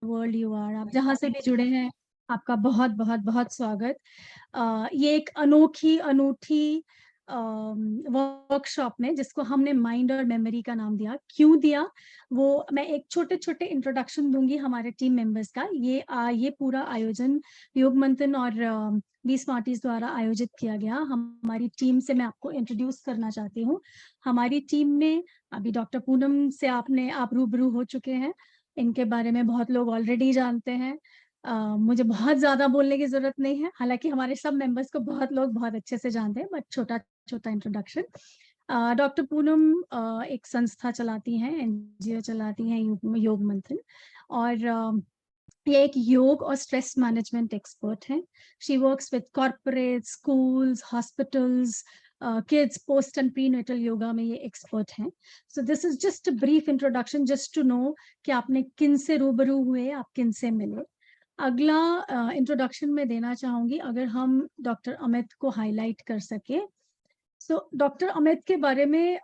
World you are, आप जहाँ से भी जुड़े हैं आपका बहुत बहुत बहुत स्वागत। ये एक अनोखी अनूठी वर्कशॉप में जिसको हमने माइंड और मेमोरी का नाम दिया। क्यों दिया वो मैं एक छोटे छोटे इंट्रोडक्शन दूंगी हमारे टीम मेंबर्स का। ये पूरा आयोजन योग मंथन और वी स्मार्टीज द्वारा आयोजित किया गया। हमारी टीम से मैं आपको इंट्रोड्यूस करना चाहती हूँ। हमारी टीम में अभी डॉक्टर पूनम से आप रूबरू हो चुके हैं। इनके बारे में बहुत लोग ऑलरेडी जानते हैं। मुझे बहुत ज्यादा बोलने की जरूरत नहीं है, हालांकि हमारे सब मेंबर्स को बहुत लोग बहुत अच्छे से जानते हैं, बट छोटा छोटा इंट्रोडक्शन। डॉक्टर पूनम एक संस्था चलाती हैं, एनजीओ चलाती हैं, योग मंथन। और ये एक योग और स्ट्रेस मैनेजमेंट एक्सपर्ट हैं। She works with corporate, schools, hospitals, kids, post and prenatal yoga में ये एक्सपर्ट हैं। So this is just a brief introduction just to know कि आपने किन से रूबरू हुए, आप किन से मिले। अगला इंट्रोडक्शन में देना चाहूंगी, अगर हम डॉक्टर अमित को हाईलाइट कर सके। सो डॉक्टर अमित के बारे में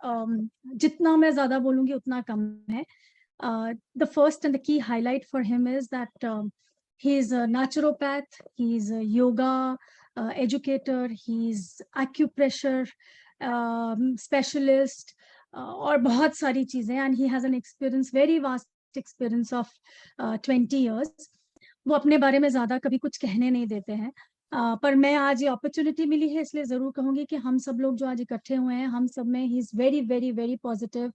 जितना मैं ज्यादा बोलूंगी उतना कम है। The first and the key highlight for him is that he is a naturopath, he is a yoga educator, he is acupressure specialist, और बहुत सारी चीजें, and he has an experience, very vast experience of 20 years. वो अपने बारे में ज्यादा कभी कुछ कहने नहीं देते हैं। पर मैं आज ये अपॉर्चुनिटी मिली है इसलिए जरूर कहूंगी कि हम सब लोग जो आज इकट्ठे हुए हैं, हम सब में he is very very very positive.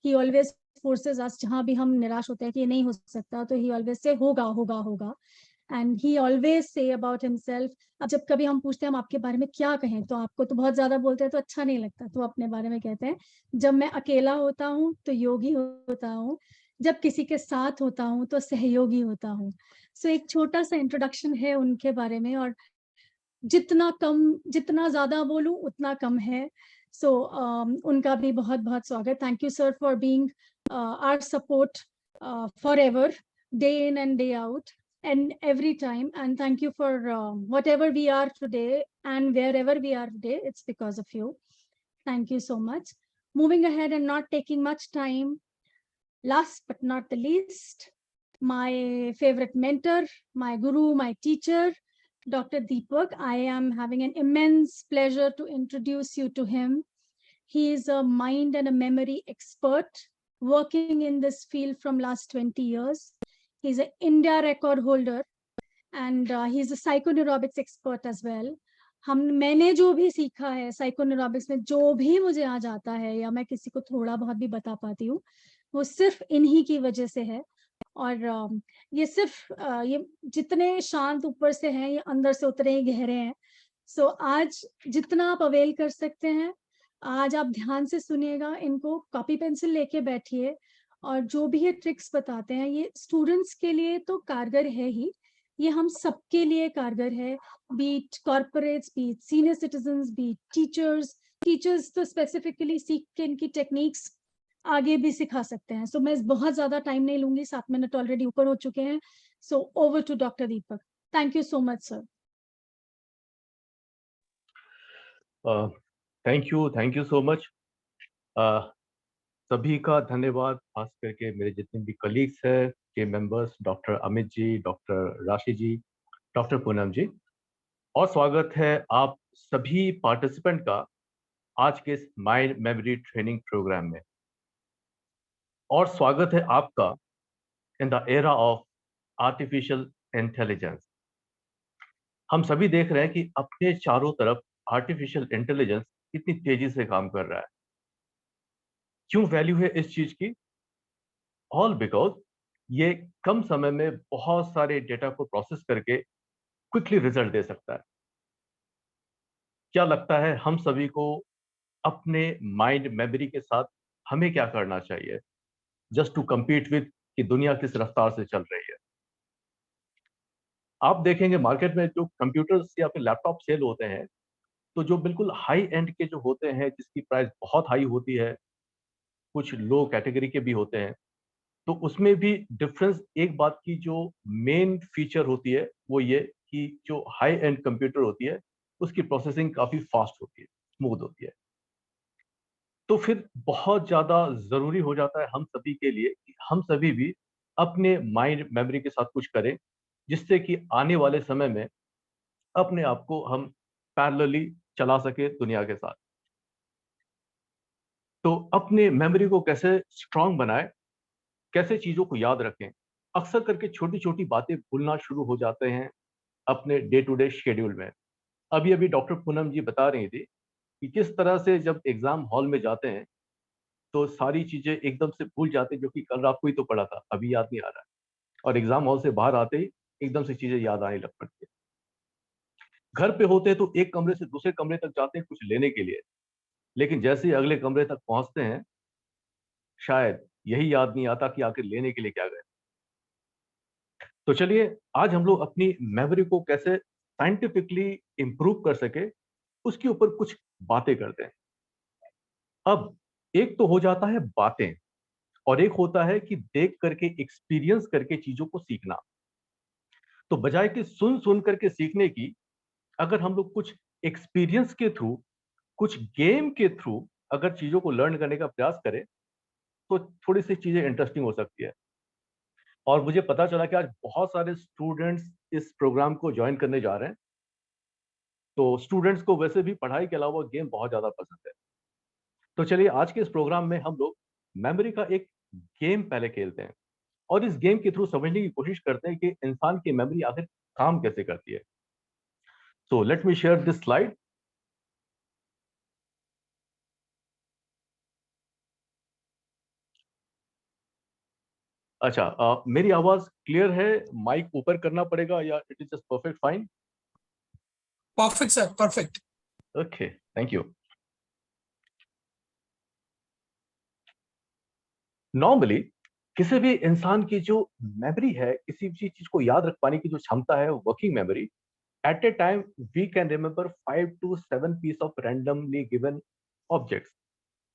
He always forces us, जहां भी हम निराश होते हैं कि ये नहीं हो सकता, तो ही ऑलवेज से होगा होगा होगा। And he always say about himself. अब जब कभी हम पूछते हैं हम आपके बारे में क्या कहें, तो आपको तो बहुत ज्यादा बोलते हैं तो अच्छा नहीं लगता, तो अपने बारे में कहते हैं, जब मैं अकेला होता हूँ तो योगी होता हूँ, जब किसी के साथ होता हूँ तो सहयोगी होता हूँ। सो एक छोटा सा इंट्रोडक्शन है उनके बारे में, और जितना ज्यादा बोलूं उतना कम है। सो उनका भी बहुत बहुत स्वागत। Thank you sir for being our support forever, day in and day out and every time, and thank you for whatever we are today and wherever we are today, it's because of you. Thank you so much. Moving ahead and not taking much time, last but not the least, my favorite mentor, my guru, my teacher, Dr. Deepak. I am having an immense pleasure to introduce you to him. He is a mind and a memory expert working in this field from last 20 years. He's an India record holder and he's a psychoneurobics expert as well. मैंने जो भी सीखा है साइकोन्यूरोबिक्स में, जो भी मुझे आ जाता है या मैं किसी को थोड़ा बहुत भी बता पाती हूँ, वो सिर्फ इन्हीं की वजह से है। और ये सिर्फ ये जितने शांत ऊपर से हैं, ये अंदर से उतने ही गहरे हैं। सो आज जितना आप अवेल कर सकते हैं, आज आप ध्यान से सुनिएगा, इनको कॉपी पेंसिल लेके बैठिए, और जो भी ये ट्रिक्स बताते हैं ये स्टूडेंट्स के लिए तो कारगर है ही, ये हम सबके लिए कारगर है। Beat corporates, beat senior citizens, beat teachers. Teachers तो स्पेसिफिकली सीख के इनकी टेक्निक्स आगे भी सिखा सकते हैं। सो मैं बहुत ज्यादा टाइम नहीं लूंगी, 7 मिनट ऑलरेडी ऊपर हो चुके हैं। So over to doctor Deepak. Thank you so much sir. Thank you so much. सभी का धन्यवाद, खास करके मेरे जितने भी कलीग्स हैं, team members, doctor Amit ji, doctor Rashi जी, डॉक्टर पूनम जी, और स्वागत है आप सभी पार्टिसिपेंट का आज के इस माइंड मेमोरी ट्रेनिंग प्रोग्राम में। और स्वागत है आपका in the era of artificial intelligence. हम सभी देख रहे हैं कि अपने चारों तरफ आर्टिफिशियल इंटेलिजेंस कितनी तेजी से काम कर रहा है। क्यों वैल्यू है इस चीज की? ऑल बिकॉज ये कम समय में बहुत सारे डेटा को प्रोसेस करके क्विकली रिजल्ट दे सकता है। क्या लगता है हम सभी को अपने माइंड मेमोरी के साथ हमें क्या करना चाहिए जस्ट टू compete विद कि दुनिया किस रफ्तार से चल रही है? आप देखेंगे मार्केट में जो कंप्यूटर्स या फिर लैपटॉप सेल होते हैं, तो जो बिल्कुल हाई एंड के जो होते हैं, जिसकी प्राइस बहुत हाई होती है, कुछ लो कैटेगरी के भी होते हैं, तो उसमें भी डिफरेंस एक बात की जो मेन फीचर होती है वो ये कि जो हाई एंड कंप्यूटर होती है उसकी प्रोसेसिंग काफी फास्ट होती है, स्मूथ होती है। तो फिर बहुत ज्यादा जरूरी हो जाता है हम सभी के लिए कि हम सभी भी अपने माइंड मेमोरी के साथ कुछ करें, जिससे कि आने वाले समय में अपने आप को हम पैरेलली चला सके दुनिया के साथ। तो अपने मेमोरी को कैसे स्ट्रांग बनाए, कैसे चीजों को याद रखें। अक्सर करके छोटी छोटी बातें भूलना शुरू हो जाते हैं अपने डे टू डे शेड्यूल में। अभी अभी डॉक्टर पूनम जी बता रही थी कि किस तरह से जब एग्जाम हॉल में जाते हैं तो सारी चीजें एकदम से भूल जाते हैं, जो कि कल रात को ही तो पढ़ा था, अभी याद नहीं आ रहा है। और एग्जाम हॉल से बाहर आते ही एकदम से चीजें याद आने लग पड़ती है। घर पे होते हैं तो एक कमरे से दूसरे कमरे तक जाते हैं कुछ लेने के लिए, लेकिन जैसे ही अगले कमरे तक पहुंचते हैं शायद यही याद नहीं आता कि आखिर लेने के लिए क्या गए। तो चलिए आज हम लोग अपनी मेमोरी को कैसे साइंटिफिकली इंप्रूव कर सके, उसके ऊपर कुछ बातें करते हैं। अब एक तो हो जाता है बातें, और एक होता है कि देख करके एक्सपीरियंस करके चीजों को सीखना। तो बजाय कि सुन सुन करके सीखने की, अगर हम लोग कुछ एक्सपीरियंस के थ्रू, कुछ गेम के थ्रू अगर चीजों को लर्न करने का प्रयास करें तो थोड़ी सी चीजें इंटरेस्टिंग हो सकती है। और मुझे पता चला कि आज बहुत सारे स्टूडेंट्स इस प्रोग्राम को ज्वाइन करने जा रहे हैं। तो स्टूडेंट्स को वैसे भी पढ़ाई के अलावा गेम बहुत ज्यादा पसंद है। तो चलिए आज के इस प्रोग्राम में हम लोग मेमोरी का एक गेम पहले खेलते हैं, और इस गेम के थ्रू समझने की कोशिश करते हैं कि इंसान की मेमोरी आखिर काम कैसे करती है। So let me share this slide. अच्छा, मेरी आवाज क्लियर है? माइक ऊपर करना पड़ेगा या it is just perfect fine? Perfect, sir. Perfect. Okay, thank you. Normally किसी भी इंसान की जो मेमोरी है, किसी भी चीज को याद रख पाने की जो क्षमता है, working memory, at a time we can remember 5 to 7 piece of randomly given objects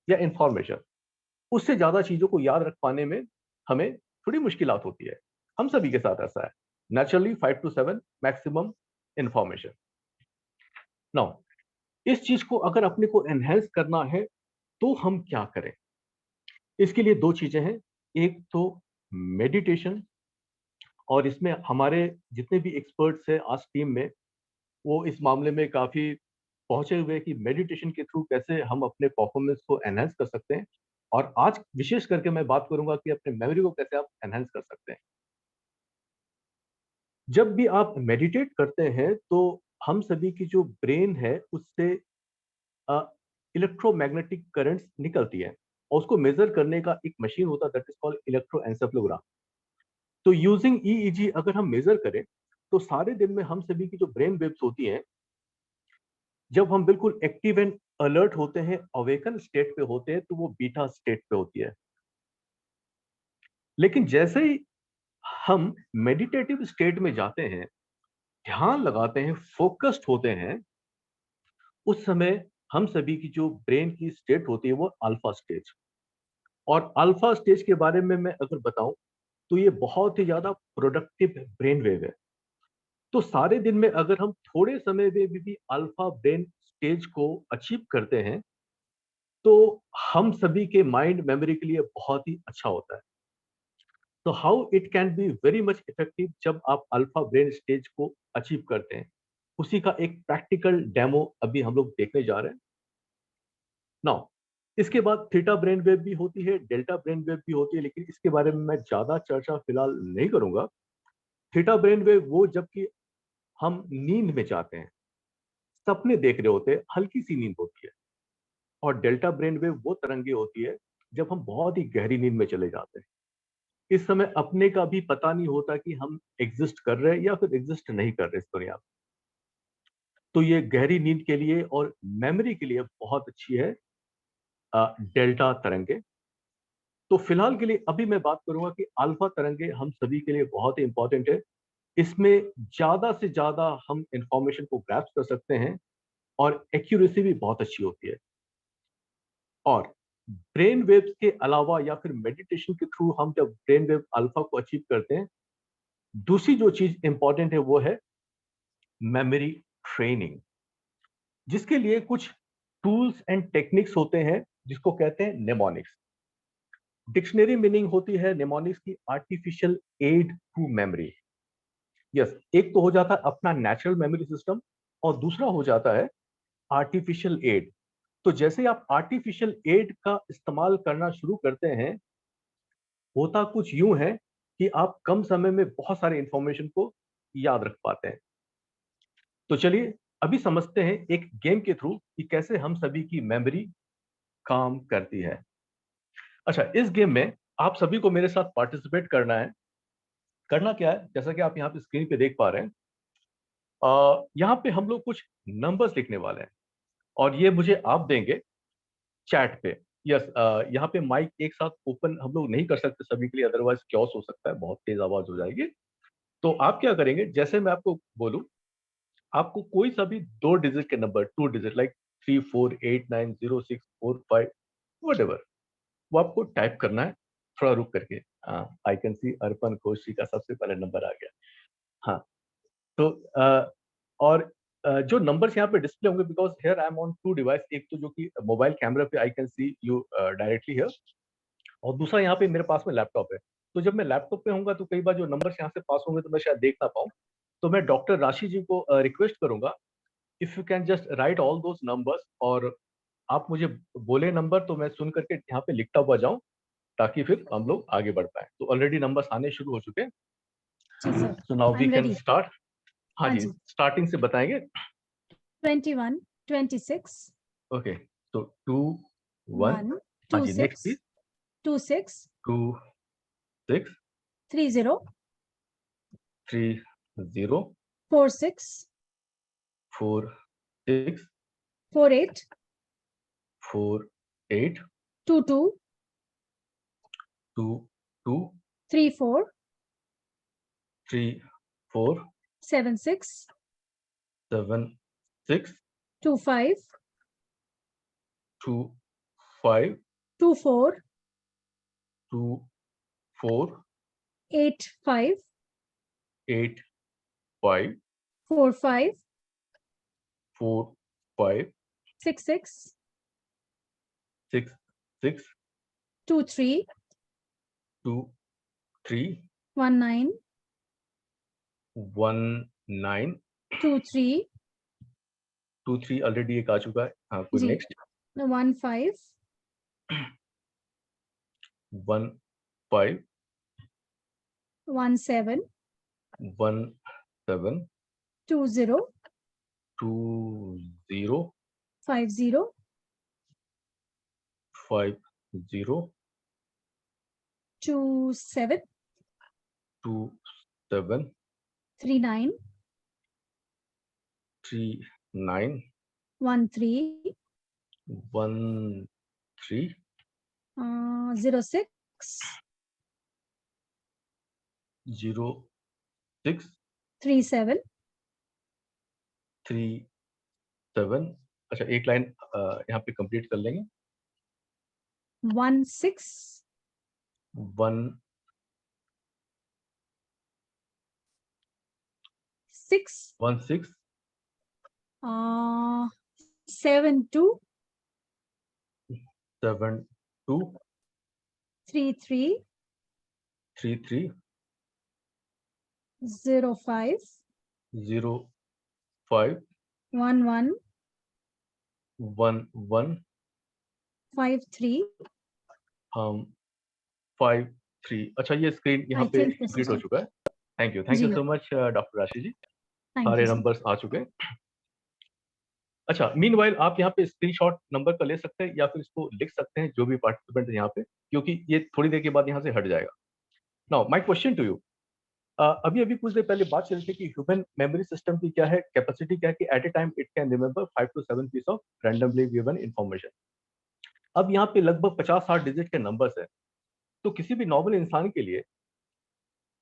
या इंफॉर्मेशन। उससे ज्यादा चीजों को याद रख पाने में हमें थोड़ी मुश्किलात होती है। हम सभी के साथ ऐसा है। Naturally 5 to 7 maximum information. Now इस चीज को अगर अपने को एनहेंस करना है तो हम क्या करें? इसके लिए दो चीजें हैं। एक तो मेडिटेशन, और इसमें हमारे जितने भी एक्सपर्ट्स हैं आज टीम में, वो इस मामले में काफी पहुंचे हुए हैं कि मेडिटेशन के थ्रू कैसे हम अपने परफॉर्मेंस को एनहेंस कर सकते हैं। और आज विशेष करके मैं बात करूंगा कि अपने मेमोरी को कैसे आप एनहेंस कर सकते हैं। जब भी आप मेडिटेट करते हैं तो हम सभी की जो ब्रेन है उससे इलेक्ट्रोमैग्नेटिक करंट्स निकलती है, और उसको मेजर करने का एक मशीन होता है दैट इज कॉल्ड इलेक्ट्रोएंसेफलोग्राम। तो यूजिंग ईईजी अगर हम मेजर करें तो सारे दिन में हम सभी की जो ब्रेन वेव्स होती हैं, जब हम बिल्कुल एक्टिव एंड अलर्ट होते हैं, अवेकन स्टेट पे होते हैं, तो वो बीटा स्टेट पे होती है। लेकिन जैसे ही हम मेडिटेटिव स्टेट में जाते हैं, ध्यान लगाते हैं, फोकस्ड होते हैं, उस समय हम सभी की जो ब्रेन की स्टेट होती है वो अल्फा स्टेज। और अल्फा स्टेज के बारे में मैं अगर बताऊं तो ये बहुत ही ज्यादा प्रोडक्टिव ब्रेन वेव है। तो सारे दिन में अगर हम थोड़े समय में भी अल्फा ब्रेन स्टेज को अचीव करते हैं तो हम सभी के माइंड मेमोरी के लिए बहुत ही अच्छा होता है। तो how it can be very much effective जब आप अल्फा ब्रेन स्टेज को अचीव करते हैं, उसी का एक प्रैक्टिकल डेमो अभी हम लोग देखने जा रहे हैं। नाउ इसके बाद थीटा ब्रेन वेव भी होती है, डेल्टा ब्रेन वेव भी होती है, लेकिन इसके बारे में मैं ज्यादा चर्चा फिलहाल नहीं करूंगा। थीटा ब्रेन वेव वो जबकि हम नींद में जाते हैं, सपने देख रहे होते हैं, हल्की सी नींद होती है। और डेल्टा ब्रेन वेव वो तरंगे होती है जब हम बहुत ही गहरी नींद में चले जाते हैं। इस समय अपने का भी पता नहीं होता कि हम एग्जिस्ट कर रहे हैं या फिर एग्जिस्ट नहीं कर रहे इस दुनिया में। तो ये गहरी नींद के लिए और मेमोरी के लिए बहुत अच्छी है डेल्टा तरंगे। तो फिलहाल के लिए अभी मैं बात करूंगा कि अल्फा तरंगे हम सभी के लिए बहुत ही इंपॉर्टेंट है। इसमें ज्यादा से ज्यादा हम इंफॉर्मेशन को ग्रैस्प कर सकते हैं, और एक्यूरेसी भी बहुत अच्छी होती है। और ब्रेन वेव्स के अलावा या फिर मेडिटेशन के थ्रू हम जब ब्रेन वेव अल्फा को अचीव करते हैं, दूसरी जो चीज इंपॉर्टेंट है वो है मेमोरी ट्रेनिंग, जिसके लिए कुछ टूल्स एंड टेक्निक्स होते हैं जिसको कहते हैं नेमोनिक्स। डिक्शनरी मीनिंग होती है निमोनिक्स की artificial aid to memory. Yes, एक तो हो जाता है अपना नेचुरल मेमोरी सिस्टम और दूसरा हो जाता है आर्टिफिशियल एड। तो जैसे ही आप आर्टिफिशियल एड का इस्तेमाल करना शुरू करते हैं, होता कुछ यूं है कि आप कम समय में बहुत सारे इंफॉर्मेशन को याद रख पाते हैं। तो चलिए अभी समझते हैं एक गेम के थ्रू कि कैसे हम सभी की मेमोरी काम करती है। अच्छा, इस गेम में आप सभी को मेरे साथ पार्टिसिपेट करना है। करना क्या है, जैसा कि आप यहाँ पे स्क्रीन पे देख पा रहे हैं, यहाँ पे हम लोग कुछ नंबर्स लिखने वाले हैं और ये मुझे आप देंगे चैट पे। यस, यहाँ पे माइक एक साथ ओपन हम लोग नहीं कर सकते सभी के लिए, अदरवाइज क्योस हो सकता है, बहुत तेज आवाज हो जाएगी। तो आप क्या करेंगे, जैसे मैं आपको बोलूं, आपको कोई सा भी 2 डिजिट के नंबर, 2 डिजिट लाइक 3, 4, 8, 9, 0, 6, 4, 5 वट, वो आपको टाइप करना है थोड़ा रुक करके। आई कैन सी अर्पण घोष जी का सबसे पहले नंबर आ गया। हाँ, तो और जो नंबर्स यहाँ पे डिस्प्ले होंगे, because here I am on 2 device, एक तो जो कि मोबाइल कैमरा पे I can see you directly here, और दूसरा यहाँ पे मेरे पास में लैपटॉप है। तो जब मैं लैपटॉप पे होऊंगा तो कई बार जो नंबर्स यहाँ से पास होंगे तो मैं शायद देख ना पाऊँ। तो मैं डॉक्टर राशि जी को रिक्वेस्ट करूंगा, if you can just right all those numbers, और आप मुझे बोले नंबर तो मैं सुन करके यहाँ पे लिखता हुआ जाऊं, ताकि फिर हम लोग आगे बढ़ पाए। तो ऑलरेडी नंबर्स आने शुरू हो चुके हैं। जी sir, so now I we am can ready. Start. हाँ हाँ जी, जी। स्टार्टिंग से बताएंगे। 21, 26, ओके, तो 2, 1। 1, हाँ 2, जी, नेक्स्ट 6, प्लीज। 2, 6, 2, 6, 3, 0, 3, 0, 4, 6, 4, 6, 4, 8, 4, 8, 2, 2, 2, 2, 3, 4, 3, 4, 7, 6, 7, 6, 2, 5, 2, 5, 2, 4, 2, 4, 8, 5, 8, 5, 4, 5, 4, 5, 6, 6, 6, 6, 2, 3, 2, 3, 1, 9, 1, 9, 2, 3, 2, 3 ऑलरेडी एक आ चुका है। हाँ, कोई जी, नेक्स्ट। 1, 5, 1, 5, 1, 7, 1, 7, 2, 0, 2, 0, 5, 0, 5, 0, 2, 7, 2, 7, 3, 9, 3, 9, 1, 3, 1, 3, 0, 6, 0, 6, 3, 7, 3, 7। अच्छा, एक लाइन यहाँ पे कंप्लीट कर लेंगे। 1, 6, 1, 6, 1, 6, 7, 2, 7, 2, 3, 3, 3, 3, 0, 5, 0, 5, 1, 1, 1, 1, 5, 3. 5, 3। अच्छा, ये स्क्रीन यहाँ I पे think this कंप्लीट is हो it. चुका है। Thank you ji, so much doctor Rashi ji. thank सारे you, sir. नंबर्स आ चुके हैं। अच्छा, मीनवाइल आप यहाँ पे स्क्रीनशॉट नंबर का ले सकते हैं या फिर इसको लिख सकते हैं, जो भी पार्टिसिपेंट है यहाँ पे, क्योंकि ये थोड़ी देर के बाद यहाँ से हट जाएगा। Now my question to you, अभी अभी कुछ देर पहले बात चल रही थी कि ह्यूमन मेमोरी सिस्टम की क्या है कैपेसिटी, क्या है कि at a time it can remember 5 to 7 piece of randomly given information. अब यहाँ पे लगभग 50-60 डिजिट के नंबर्स है, तो किसी भी नॉर्मल इंसान के लिए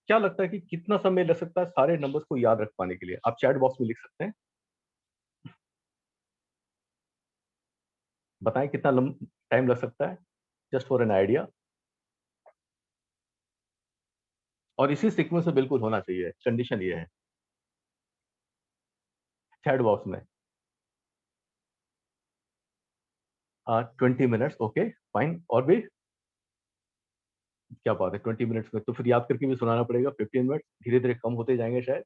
क्या लगता है कि कितना समय लग सकता है सारे नंबर्स को याद रख पाने के लिए? आप चैट बॉक्स में लिख सकते हैं, बताएं कितना टाइम लग सकता है, जस्ट फॉर एन आइडिया। और इसी सीक्वेंस में बिल्कुल होना चाहिए, कंडीशन ये है चैट बॉक्स में। 20 मिनट्स, ओके फाइन। और भी क्या बात है, 20 मिनट्स में? तो फिर याद करके भी सुनाना पड़ेगा। 15 मिनट धीरे धीरे कम होते जाएंगे शायद।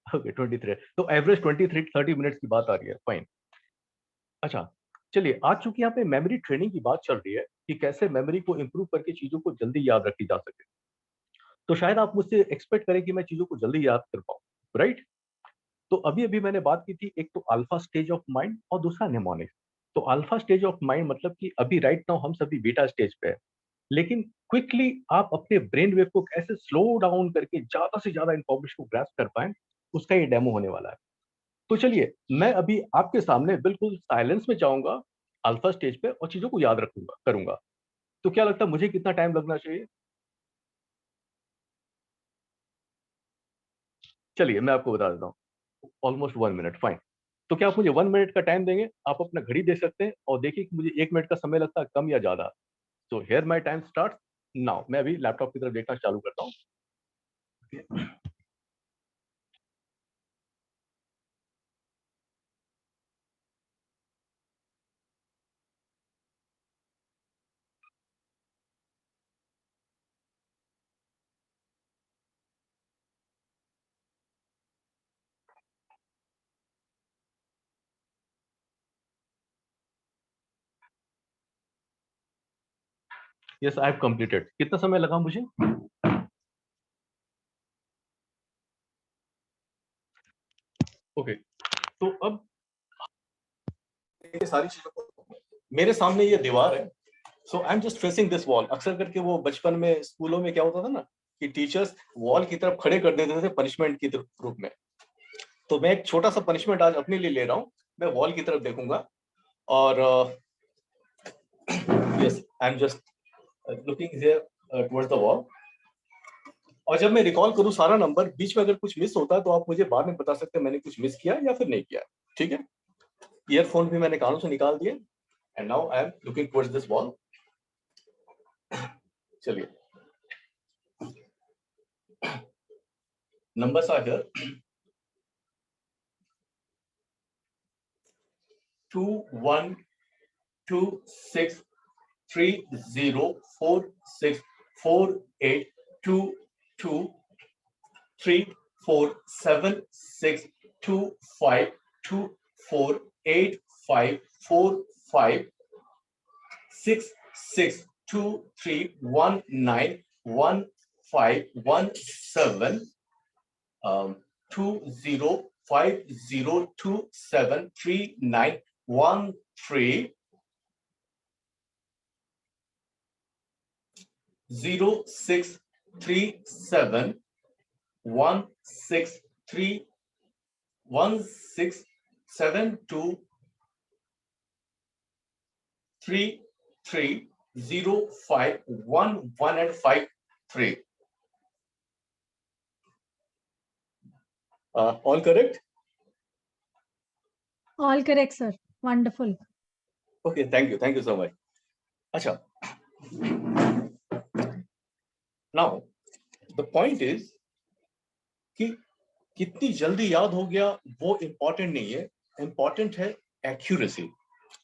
ओके 23, तो एवरेज 23-30 मिनट्स की बात आ रही है, फाइन। अच्छा चलिए, आज चूंकि यहाँ पे मेमोरी ट्रेनिंग की बात चल रही है कि कैसे मेमोरी को इंप्रूव करके चीजों को जल्दी याद रखी जा सके, तो शायद आप मुझसे एक्सपेक्ट करें कि मैं चीजों को जल्दी याद कर पाऊँ, राइट? तो अभी अभी मैंने बात की थी, एक तो अल्फा स्टेज ऑफ माइंड और दूसरा निमोनिक। तो अल्फा स्टेज ऑफ माइंड मतलब कि अभी राइट नाउ हम सभी बीटा स्टेज पे है, लेकिन क्विकली आप अपने ब्रेन वेव को कैसे स्लो डाउन करके ज्यादा से ज्यादा इंफॉर्मेशन को ग्रैस्प कर पाए, उसका ये डेमो होने वाला है। तो चलिए, मैं अभी आपके सामने बिल्कुल साइलेंस में जाऊंगा अल्फा स्टेज पे और चीजों को याद रखूंगा करूंगा। तो क्या लगता है मुझे कितना टाइम लगना चाहिए? चलिए मैं आपको बता देता हूँ, ऑलमोस्ट 1 मिनट, फाइन। तो क्या आप मुझे 1 मिनट का टाइम देंगे? आप अपना घड़ी देख सकते हैं और देखिए कि मुझे 1 मिनट का समय लगता है, कम या ज्यादा। तो here my time start now. मैं अभी लैपटॉप की तरफ देखना चालू करता हूँ। Yes I have completed. कितना समय लगा मुझे? ओके तो अब ये सारी चीजों को, मेरे सामने ये दीवार है, so I am just facing this wall. अक्सर करके वो बचपन में स्कूलों में क्या होता था ना कि टीचर्स वॉल की तरफ खड़े कर देते थे पनिशमेंट की रूप में। तो मैं एक छोटा सा पनिशमेंट आज अपने लिए ले रहा हूँ। मैं वॉल की तरफ देखूंगा और yes I am just looking here towards the wall. और जब मैं रिकॉल करूं सारा नंबर, बीच में अगर कुछ मिस होता है तो आप मुझे बाद में बता सकते हैं मैंने कुछ मिस किया या फिर नहीं किया, ठीक है? ईयरफोन भी मैंने कानों से निकाल दिए and now I am looking towards this wall. चलिए, numbers are here. 2 1 2 6 3 0 4 6 4 8 2 2 3 4 7 6 2 5 2 4 8 5 4 5 6 6 2 3 1 9 1 5 1 7 2 0 5 0 2 7 3 9 1 3 0 6 3 7 1 6 3 1 6 7 2 3 3 0 5 1 1 and 5 3. All correct? All correct, sir. Wonderful. Okay, thank you so much. Acha. Now, the point is कि कितनी जल्दी याद हो गया वो इम्पोर्टेंट नहीं है, इम्पोर्टेंट है एक्यूरेसी,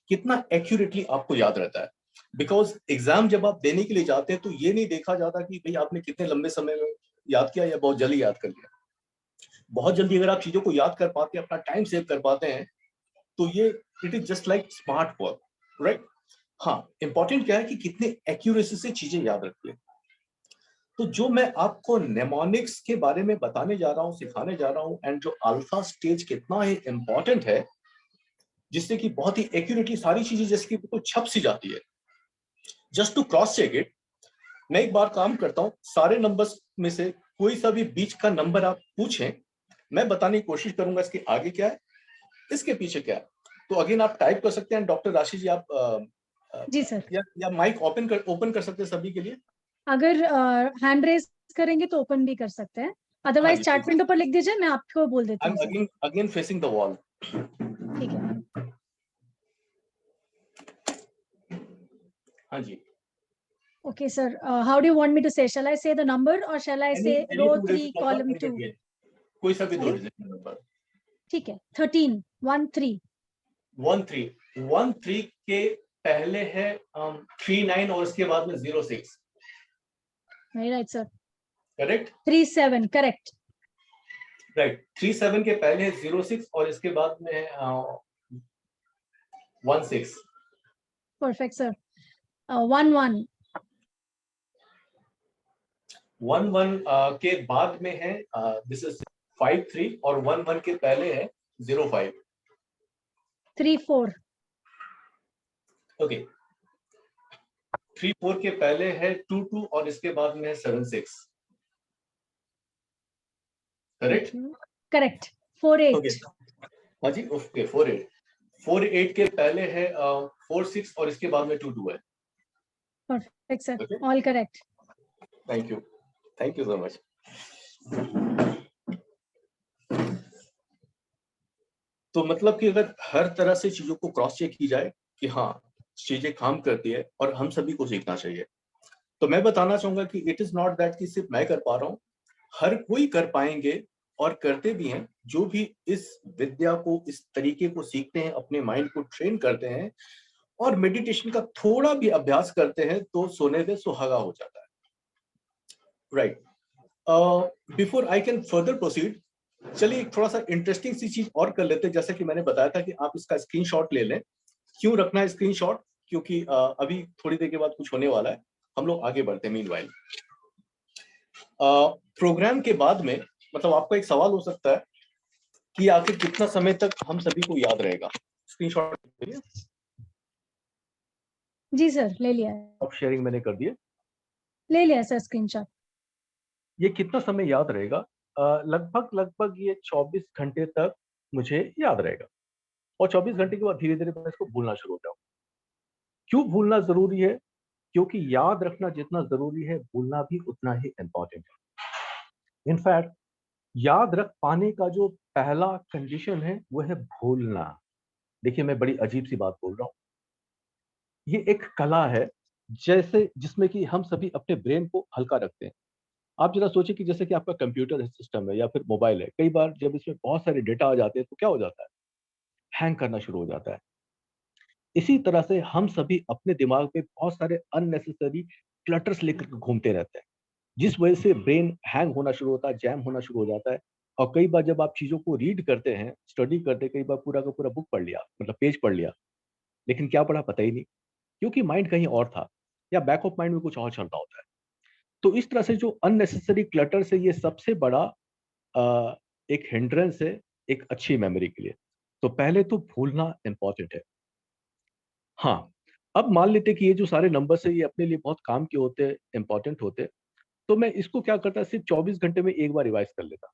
कितना एक्यूरेटली आपको याद रहता है। बिकॉज एग्जाम जब आप देने के लिए जाते हैं तो ये नहीं देखा जाता कि भाई आपने कितने लंबे समय में याद किया या बहुत जल्दी याद कर लिया। बहुत जल्दी अगर आप चीजों को याद कर पाते हैं, अपना टाइम सेव कर पाते हैं, तो ये it is just like smart work, right? हाँ, इंपॉर्टेंट क्या है कि कितने एक्यूरेसी से चीजें याद रखते हैं। तो जो मैं आपको नेमोनिक्स के बारे में बताने जा रहा हूँ, सिखाने जा रहा हूँ, एंड जो अल्फा स्टेज कितना ही इंपॉर्टेंट है, जिससे कि बहुत ही एक्यूरेटली सारी चीजें जैसे कि बिल्कुल छप सी जाती है। Just to cross check it, मैं एक बार काम करता हूँ, सारे नंबर्स में से कोई सा भी बीच का नंबर आप पूछें, मैं बताने की कोशिश करूंगा इसके आगे क्या है, इसके पीछे क्या है। तो अगेन आप टाइप कर सकते हैं। डॉक्टर राशि जी, आप जी सर। या माइक ओपन कर सकते हैं सभी के लिए। अगर हैंड रेज करेंगे तो ओपन भी कर सकते हैं, अदरवाइज चैट विंडो पर लिख दीजिए, मैं आपको बोल देती हूँ। Again facing the wall. ठीक है। हाँ जी। Okay, sir. How do you want me to say? Shall I say the number or shall I say row 3, column 2? कोई सा भी दो डिजिट नंबर। ठीक है। 13 13 13 के पहले है 39 और उसके बाद में 06। Very right, sir. Correct? 37, correct. Right, 37 के पहले है 06 और इसके बाद में है 16. Perfect, sir. 11. 11 के बाद में है दिस इज 53 और 11 के पहले है 05. 34. ओके, 34 के पहले है 22 और इसके बाद में है 76. करेक्ट? Correct. 48. ओके, हाँ जी, ओके, 48. 48 के पहले है 46 और इसके बाद में 22 है. Perfect, sir. Okay. All correct. Thank you so much. तो मतलब कि अगर हर तरह से चीजों को क्रॉस चेक की जाए कि हाँ चीजें काम करती है और हम सभी को सीखना चाहिए, तो मैं बताना चाहूंगा कि इट इज नॉट दैट कि सिर्फ मैं कर पा रहा हूँ, हर कोई कर पाएंगे और करते भी हैं जो भी इस विद्या को, इस तरीके को सीखते हैं, अपने माइंड को ट्रेन करते हैं और मेडिटेशन का थोड़ा भी अभ्यास करते हैं तो सोने पे सुहागा हो जाता है. Right, before I can further proceed, चलिए एक थोड़ा सा इंटरेस्टिंग सी चीज और कर लेते हैं. जैसे कि मैंने बताया था कि आप इसका स्क्रीनशॉट ले लें. क्यों रखना है स्क्रीनशॉट? क्योंकि अभी थोड़ी देर के बाद कुछ होने वाला है. हम लोग आगे बढ़ते हैं. मीनवाइल प्रोग्राम के बाद में मतलब आपका एक सवाल हो सकता है कि आखिर कितना समय तक हम सभी को याद रहेगा. स्क्रीनशॉट जी सर, ले लिया है. ऑफ शेयरिंग मैंने कर दिया. ले लिया सर स्क्रीनशॉट. ये कितना समय याद रहेगा? लगभग ये 24 घंटे तक मुझे याद रहेगा और 24 घंटे के बाद धीरे धीरे मैं इसको भूलना शुरू हो जाऊंगा. क्यों भूलना जरूरी है? क्योंकि याद रखना जितना जरूरी है, भूलना भी उतना ही इंपॉर्टेंट है. इनफैक्ट याद रख पाने का जो पहला कंडीशन है वो है भूलना. देखिए मैं बड़ी अजीब सी बात बोल रहा हूँ. ये एक कला है जैसे जिसमें कि हम सभी अपने ब्रेन को हल्का रखते हैं. आप जरा सोचिए कि जैसे कि आपका कंप्यूटर सिस्टम है या फिर मोबाइल है, कई बार जब इसमें बहुत सारे डेटा आ जाते हैं तो क्या हो जाता है? हैंग करना शुरू हो जाता है. इसी तरह से हम सभी अपने दिमाग में बहुत सारे अननेसेसरी क्लटर्स लेकर घूमते रहते हैं, जिस वजह से ब्रेन हैंग होना शुरू होता है, जैम होना शुरू हो जाता है. और कई बार जब आप चीजों को रीड करते हैं, स्टडी करते हैं, कई बार पूरा का पूरा बुक पढ़ लिया, मतलब पेज पढ़ लिया, लेकिन क्या पढ़ा पता ही नहीं, क्योंकि माइंड कहीं और था या बैक ऑफ माइंड में कुछ और चल रहा होता है. तो इस तरह से जो अननेसेसरी क्लटर से ये सबसे बड़ा एक हिंड्रेंस है एक अच्छी मेमोरी के लिए. तो पहले तो भूलना इंपॉर्टेंट है. हाँ, अब मान लेते कि ये जो सारे नंबर्स है ये अपने लिए बहुत काम के होते हैं, इंपॉर्टेंट होते हैं, तो मैं इसको क्या करता, सिर्फ 24 घंटे में एक बार रिवाइज कर लेता,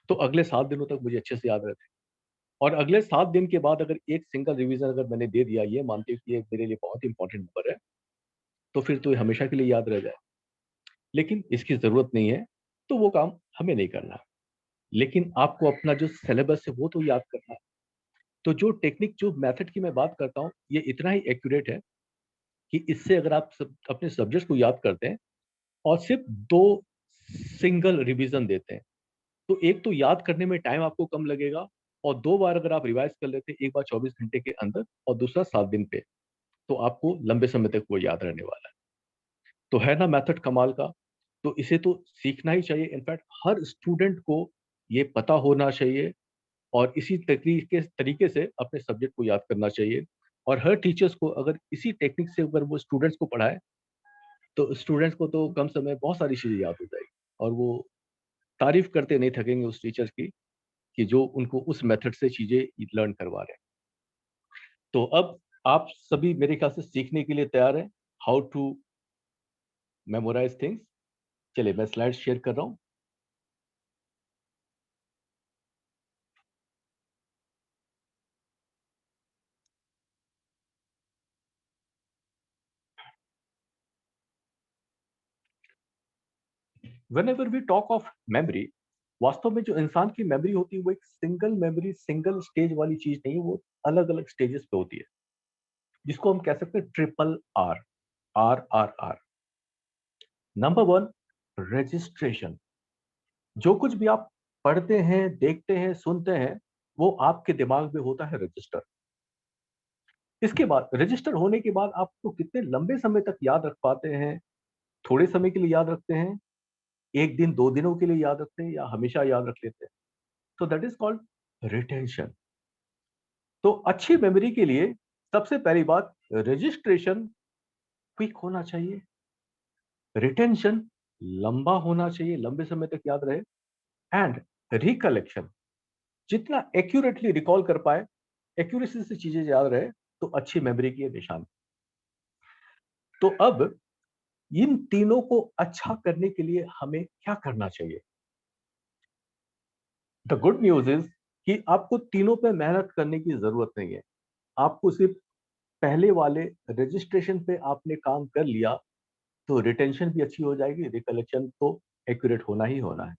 तो अगले 7 दिनों तक मुझे अच्छे से याद रहते. और अगले 7 दिन के बाद अगर एक सिंगल रिवीजन अगर मैंने दे दिया, ये मानते कि ये मेरे लिए बहुत इंपॉर्टेंट नंबर है, तो फिर तो ये हमेशा के लिए याद रह जाए. लेकिन इसकी जरूरत नहीं है, तो वो काम हमें नहीं करना. लेकिन आपको अपना जो सिलेबस है वो तो याद करना है. तो जो टेक्निक, जो मेथड की मैं बात करता हूँ, ये इतना ही एक्यूरेट है कि इससे अगर आप अपने सब्जेक्ट को याद करते हैं और सिर्फ 2 सिंगल रिवीजन देते हैं, तो एक तो याद करने में टाइम आपको कम लगेगा और 2 बार अगर आप रिवाइज कर लेते हैं, एक बार 24 घंटे के अंदर और दूसरा 7 दिन पे, तो आपको लंबे समय तक वो याद रहने वाला है. तो है ना मेथड कमाल का? तो इसे तो सीखना ही चाहिए. इनफैक्ट हर स्टूडेंट को ये पता होना चाहिए और इसी तरीके से अपने सब्जेक्ट को याद करना चाहिए. और हर टीचर्स को अगर इसी टेक्निक से अगर वो स्टूडेंट्स को पढ़ाए, तो स्टूडेंट्स को तो कम समय बहुत सारी चीजें याद हो जाएगी और वो तारीफ करते नहीं थकेंगे उस टीचर की कि जो उनको उस मेथड से चीजें लर्न करवा रहे हैं. तो अब आप सभी मेरे ख्याल से सीखने के लिए तैयार हैं हाउ टू मेमोराइज थिंग्स. चलिए मैं स्लाइड शेयर कर रहा हूँ. Whenever we talk of memory, वास्तव में जो इंसान की मेमोरी होती है वो एक सिंगल मेमोरी, सिंगल स्टेज वाली चीज नहीं है, वो अलग अलग स्टेजेस पे होती है, जिसको हम कह सकते हैं triple R. R R R. Number 1, registration. जो कुछ भी आप पढ़ते हैं, देखते हैं, सुनते हैं, वो आपके दिमाग में होता है रजिस्टर. इसके बाद रजिस्टर होने के बाद आपको कितने लंबे समय तक याद रख पाते हैं, थोड़े समय के लिए याद रखते हैं, एक दिन 2 दिनों के लिए याद रखते हैं, या हमेशा याद रख लेते हैं। तो दैट इज कॉल्ड रिटेंशन। तो अच्छी मेमोरी के लिए सबसे पहली बात, रजिस्ट्रेशन क्विक होना चाहिए, रिटेंशन लंबा होना चाहिए, लंबे समय तक याद रहे, एंड रिकलेक्शन जितना एक्यूरेटली रिकॉल कर पाए, एक्यूरेसी से चीजें याद रहे, तो अच्छी मेमोरी की ये निशान। तो अब इन तीनों को अच्छा करने के लिए हमें क्या करना चाहिए? द गुड न्यूज इज कि आपको तीनों पे मेहनत करने की जरूरत नहीं है। आपको सिर्फ पहले वाले रजिस्ट्रेशन पे आपने काम कर लिया तो रिटेंशन भी अच्छी हो जाएगी, रिकलेक्शन तो एक्यूरेट होना ही होना है।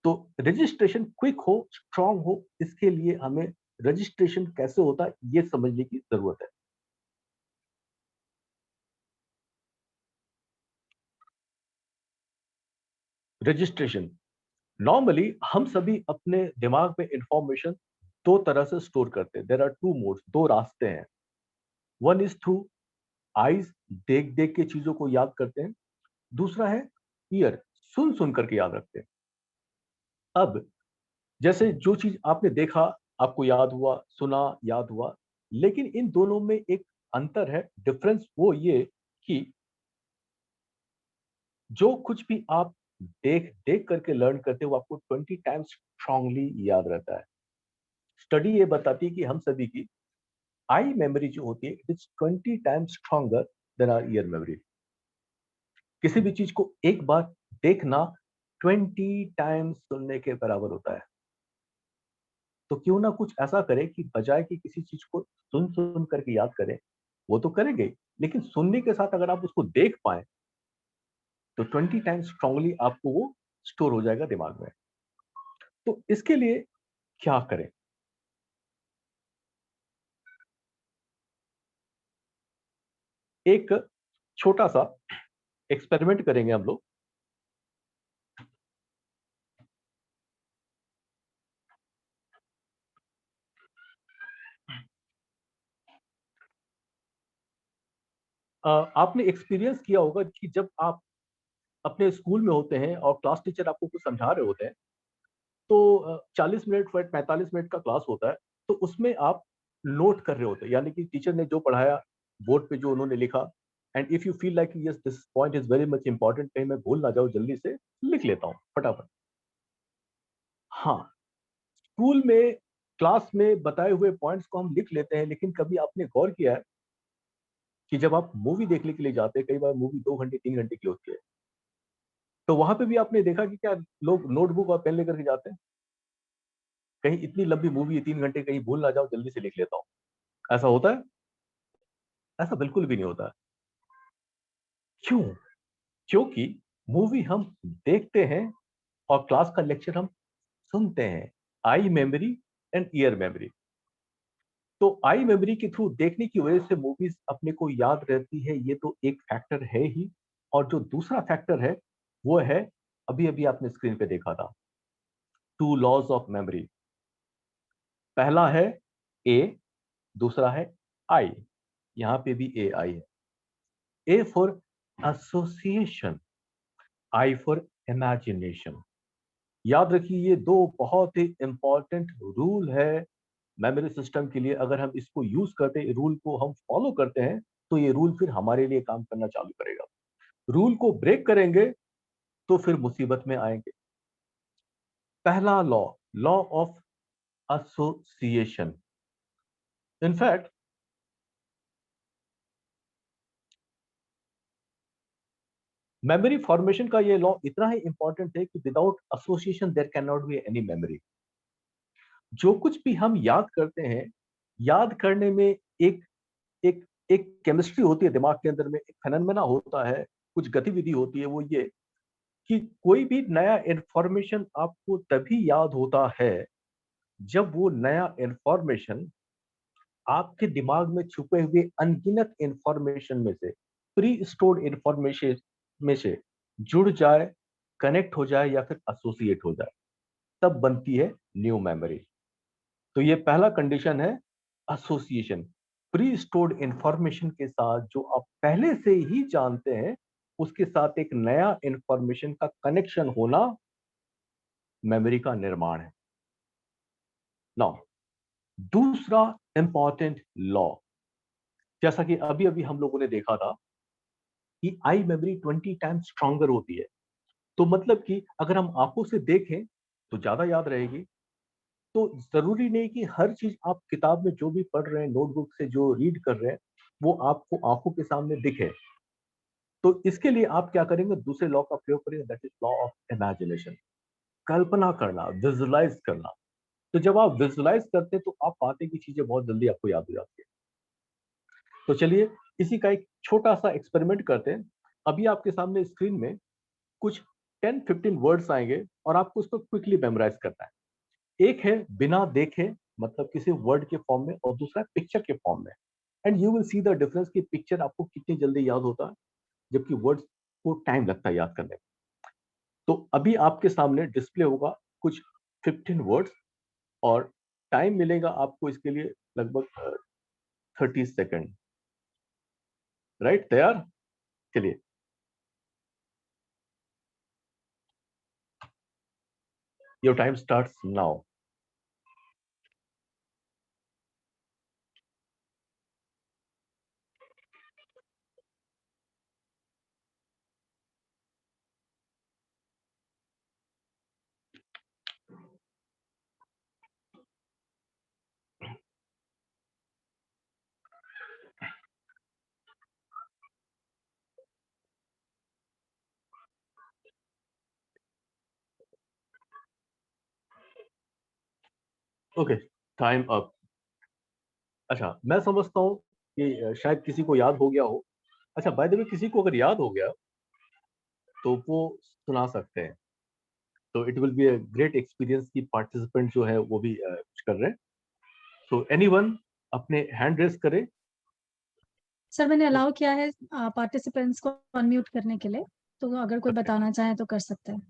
तो रजिस्ट्रेशन क्विक हो, स्ट्रांग हो, इसके लिए हमें रजिस्ट्रेशन कैसे होता है ये समझने की जरूरत है। रजिस्ट्रेशन, नॉर्मली हम सभी अपने दिमाग में इंफॉर्मेशन दो तरह से स्टोर करते हैं। देयर आर टू मोड्स, दो रास्ते हैं। वन इज थ्रू आईज, देख देख के चीजों को याद करते हैं। दूसरा है ईयर, सुन सुन करके याद रखते हैं। अब जैसे जो चीज आपने देखा आपको याद हुआ, सुना याद हुआ, लेकिन इन दोनों में एक अंतर है, डिफरेंस वो ये कि जो कुछ भी आप देख देख करके लर्न करते हो, आपको 20 टाइम्स स्ट्रांगली याद रहता है। स्टडी ये बताती है कि हम सभी की आई मेमोरी जो होती है, it is 20 times stronger than our ear memory. किसी भी चीज को एक बार देखना 20 टाइम्स सुनने के बराबर होता है। तो क्यों ना कुछ ऐसा करें कि बजाय कि किसी चीज को सुन सुन करके याद करें, वो तो करेंगे ही, लेकिन सुनने के साथ अगर आप उसको देख पाए तो 20 टाइम्स स्ट्रांगली आपको वो स्टोर हो जाएगा दिमाग में। तो इसके लिए क्या करें? एक छोटा सा एक्सपेरिमेंट करेंगे हम लोग। आपने एक्सपीरियंस किया होगा कि जब आप अपने स्कूल में होते हैं और क्लास टीचर आपको कुछ समझा रहे होते हैं, तो 40 मिनट 45 मिनट का क्लास होता है, तो उसमें आप नोट कर रहे होते हैं, यानी कि टीचर ने जो पढ़ाया, बोर्ड पे जो उन्होंने लिखा, and if you feel like yes this point is very much important, कहीं मैं भूल ना जाऊं, जल्दी से लिख लेता हूं फटाफट। हाँ, स्कूल में क्लास में बताए हुए पॉइंट्स को हम लिख लेते हैं, लेकिन कभी आपने गौर किया है कि जब आप मूवी देखने के लिए जाते हैं, कई बार मूवी 2 घंटे 3 घंटे की होती है, तो वहां पे भी आपने देखा कि क्या लोग नोटबुक और पेन लेकर के जाते हैं? कहीं इतनी लंबी मूवी है 3 घंटे, कहीं भूल ना जाओ, जल्दी से लिख लेता हूँ, ऐसा होता है? ऐसा बिल्कुल भी नहीं होता है। क्यों? क्योंकि मूवी हम देखते हैं और क्लास का लेक्चर हम सुनते हैं। आई मेमोरी एंड ईयर मेमोरी। तो आई मेमोरी के थ्रू देखने की वजह से मूवीज अपने को याद रहती है, ये तो एक फैक्टर है ही। और जो दूसरा फैक्टर है वो है, अभी अभी आपने स्क्रीन पे देखा था, टू लॉज ऑफ मेमोरी। पहला है ए, दूसरा है आई। यहां पे भी ए आई है। A for association, I for imagination. याद रखिए, ये दो बहुत ही इंपॉर्टेंट रूल है मेमोरी सिस्टम के लिए। अगर हम इसको यूज करते हैं, रूल को हम फॉलो करते हैं, तो ये रूल फिर हमारे लिए काम करना चालू करेगा। रूल को ब्रेक करेंगे तो फिर मुसीबत में आएंगे। पहला law, law of association. In fact memory formation का ये लॉ इतना ही इंपॉर्टेंट है कि without association there can not be any memory. जो कुछ भी हम याद करते हैं, याद करने में एक एक एक केमिस्ट्री होती है दिमाग के अंदर में, एक फेनोमेना होता है, कुछ गतिविधि होती है। वो ये कि कोई भी नया इंफॉर्मेशन आपको तभी याद होता है जब वो नया इंफॉर्मेशन आपके दिमाग में छुपे हुए अनगिनत इंफॉर्मेशन में से, प्री स्टोर्ड इंफॉर्मेशन में से जुड़ जाए, कनेक्ट हो जाए या फिर एसोसिएट हो जाए, तब बनती है न्यू मेमोरी। तो ये पहला कंडीशन है, एसोसिएशन। प्री स्टोर्ड इंफॉर्मेशन के साथ जो आप पहले से ही जानते हैं, उसके साथ एक नया इंफॉर्मेशन का कनेक्शन होना मेमोरी का निर्माण है। नाउ दूसरा इंपॉर्टेंट लॉ, जैसा कि अभी अभी हम लोगों ने देखा था कि आई मेमोरी 20 टाइम्स स्ट्रॉन्गर होती है। तो मतलब कि अगर हम आंखों से देखें तो ज्यादा याद रहेगी। तो जरूरी नहीं कि हर चीज आप किताब में जो भी पढ़ रहे हैं, नोटबुक से जो रीड कर रहे हैं, वो आपको आंखों के सामने दिखे। तो इसके लिए आप क्या करेंगे, दूसरे लॉ का प्रयोग करेंगे, that is law of imagination. कल्पना करना, विजुलाइज करना। तो जब आप विजुलाइज करते हैं तो आप पाते की चीजें बहुत जल्दी आपको याद हो जाती है। तो चलिए इसी का एक छोटा सा एक्सपेरिमेंट करते हैं। अभी आपके सामने स्क्रीन में कुछ 10-15 वर्ड्स आएंगे और आपको उसको क्विकली मेमोराइज करना है। एक है बिना देखे, मतलब किसी वर्ड के फॉर्म में, और दूसरा पिक्चर के फॉर्म में। And you will see the difference कि पिक्चर आपको कितनी जल्दी याद होता है जबकि वर्ड्स को टाइम लगता है याद करने में। तो अभी आपके सामने डिस्प्ले होगा कुछ 15 वर्ड्स और टाइम मिलेगा आपको इसके लिए लगभग 30 सेकेंड। राइट, तैयार? चलिए। Your time starts now. Okay, time up. अच्छा, मैं समझता हूँ कि शायद किसी को याद हो गया हो। अच्छा, बाय द वे, किसी को अगर याद हो गया तो वो सुना सकते हैं। तो it will be a great experience कि पार्टिसिपेंट जो है वो भी कुछ कर रहे हैं। सो एनीवन अपने हैंड रेस करे। सर मैंने अलाउ किया है पार्टिसिपेंट्स को अनम्यूट करने के लिए, तो अगर कोई बताना चाहे तो कर सकते हैं।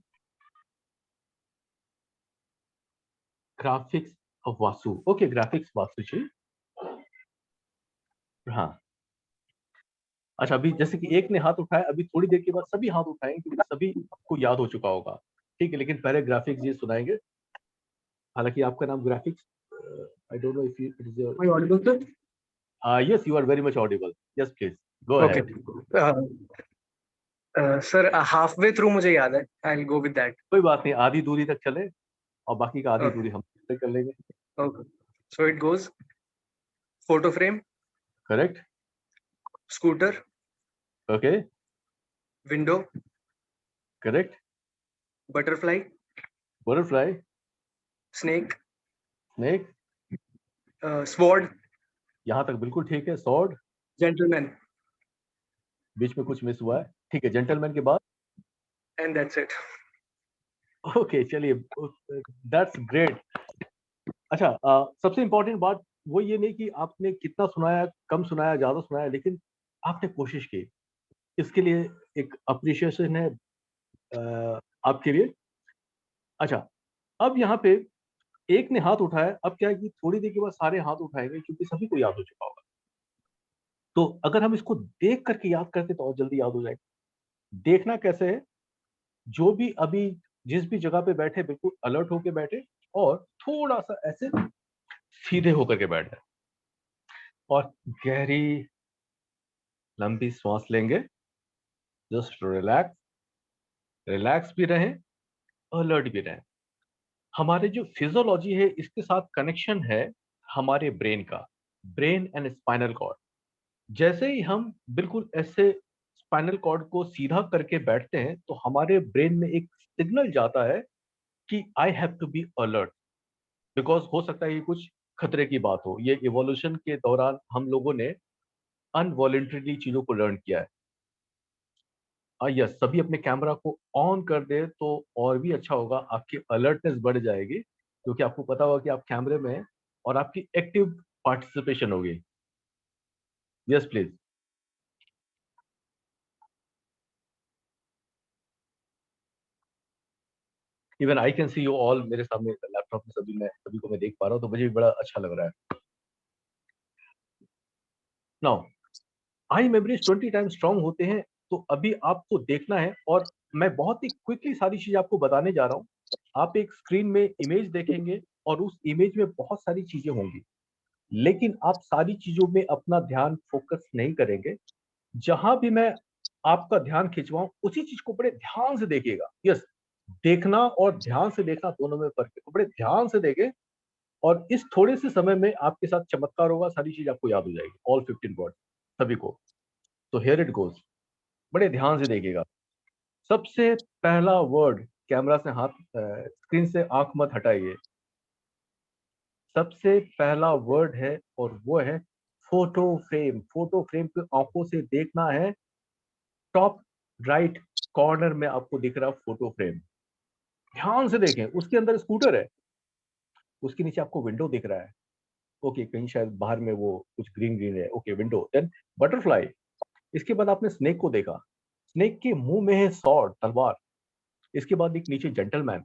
Graphics of Vasu. Okay, graphics Vasu ji. हाँ। अच्छा, अभी जैसे कि एक ने हाथ उठाया, अभी थोड़ी देर के बाद सभी हाथ उठाएंगे क्योंकि सभी को याद हो चुका होगा। ठीक है, लेकिन पहले ग्राफिक्स जी सुनाएंगे। हालांकि आपका नाम graphics, I don't know if it is your. Am I audible, sir? Yes, you are very much audible. Yes please go Okay. Ahead. Sir, halfway through मुझे याद है. I'll go with that. कोई बात नहीं, आधी दूरी तक चले और बाकी का आधी Okay. दूरी हम तय कर लेंगे। Okay. So it goes photo frame, correct. scooter, okay, window, correct. butterfly, butterfly, snake, snake, sword, यहाँ तक बिल्कुल ठीक है। सॉर्ड, gentleman, बीच में कुछ मिस हुआ है। ठीक है, जेंटलमैन के बाद। and that's it. ओके, चलिए, दैट्स ग्रेट। अच्छा, सबसे इंपॉर्टेंट बात वो ये नहीं कि आपने कितना सुनाया, कम सुनाया, ज्यादा सुनाया, लेकिन आपने कोशिश की। इसके लिए एक अप्रिशिएशन है आपके लिए। अच्छा, अब यहाँ पे एक ने हाथ उठाया, अब क्या है कि थोड़ी देर के बाद सारे हाथ उठाएंगे क्योंकि सभी को याद हो चुका होगा। तो अगर हम इसको देख करके याद करते तो और जल्दी याद हो जाएगा। देखना कैसे है, जो भी अभी जिस भी जगह पे बैठे बिल्कुल अलर्ट होके बैठे और थोड़ा सा ऐसे सीधे होकर के बैठ जाए और गहरी लंबी सांस लेंगे। जस्ट रिलैक्स, रिलैक्स भी रहें, अलर्ट भी रहें। हमारे जो फिजियोलॉजी है इसके साथ कनेक्शन है हमारे ब्रेन का, ब्रेन एंड स्पाइनल कॉर्ड। जैसे ही हम बिल्कुल ऐसे स्पाइनल कॉर्ड को सीधा करके बैठते हैं तो हमारे ब्रेन में एक सिग्नल जाता है कि I have to be alert, because हो सकता है ये कुछ खतरे की बात हो। ये इवोल्यूशन के दौरान हम लोगों ने अनवॉलेंटरीली चीजों को लर्न किया है। यस, सभी अपने कैमरा को ऑन कर दे तो और भी अच्छा होगा, आपकी अलर्टनेस बढ़ जाएगी क्योंकि आपको पता होगा कि आप कैमरे में हैं और आपकी एक्टिव पार्टिसिपेशन होगी। Yes please. Even I can see you all, मेरे सामने लैपटॉप में सभी को मैं देख पा रहा हूँ, तो मुझे भी बड़ा अच्छा लग रहा है। Now I memories 20 time strong होते हैं तो अभी आपको देखना है और मैं बहुत ही क्विकली सारी चीज आपको बताने जा रहा हूँ। आप एक स्क्रीन में इमेज देखेंगे और उस इमेज में बहुत सारी चीजें होंगी, लेकिन आप सारी चीजों में अपना ध्यान फोकस नहीं करेंगे। जहां भी मैं आपका ध्यान खिंचवाऊं उसी चीज को बड़े ध्यान से देखिएगा। यस, देखना और ध्यान से देखना दोनों में फर्क है, तो बड़े ध्यान से देखें और इस थोड़े से समय में आपके साथ चमत्कार होगा, सारी चीज आपको याद हो जाएगी, ऑल 15 वर्ड सभी को। तो हियर इट गोज, बड़े ध्यान से देखिएगा। सबसे पहला वर्ड, कैमरा से हाथ स्क्रीन से आंख मत हटाइए। सबसे पहला वर्ड है और वो है फोटो फ्रेम। फोटो फ्रेम पे आंखों से देखना है। टॉप राइट कॉर्नर में आपको दिख रहा फोटो फ्रेम, ध्यान से देखें। उसके अंदर स्कूटर है, उसके नीचे आपको विंडो दिख रहा है। ओके, कहीं शायद बाहर में वो कुछ ग्रीन ग्रीन है। Okay, window, then butterfly. इसके बाद आपने स्नेक को देखा, स्नेक के मुंह में है सॉर्ड, तलवार। इसके बाद एक नीचे जेंटलमैन,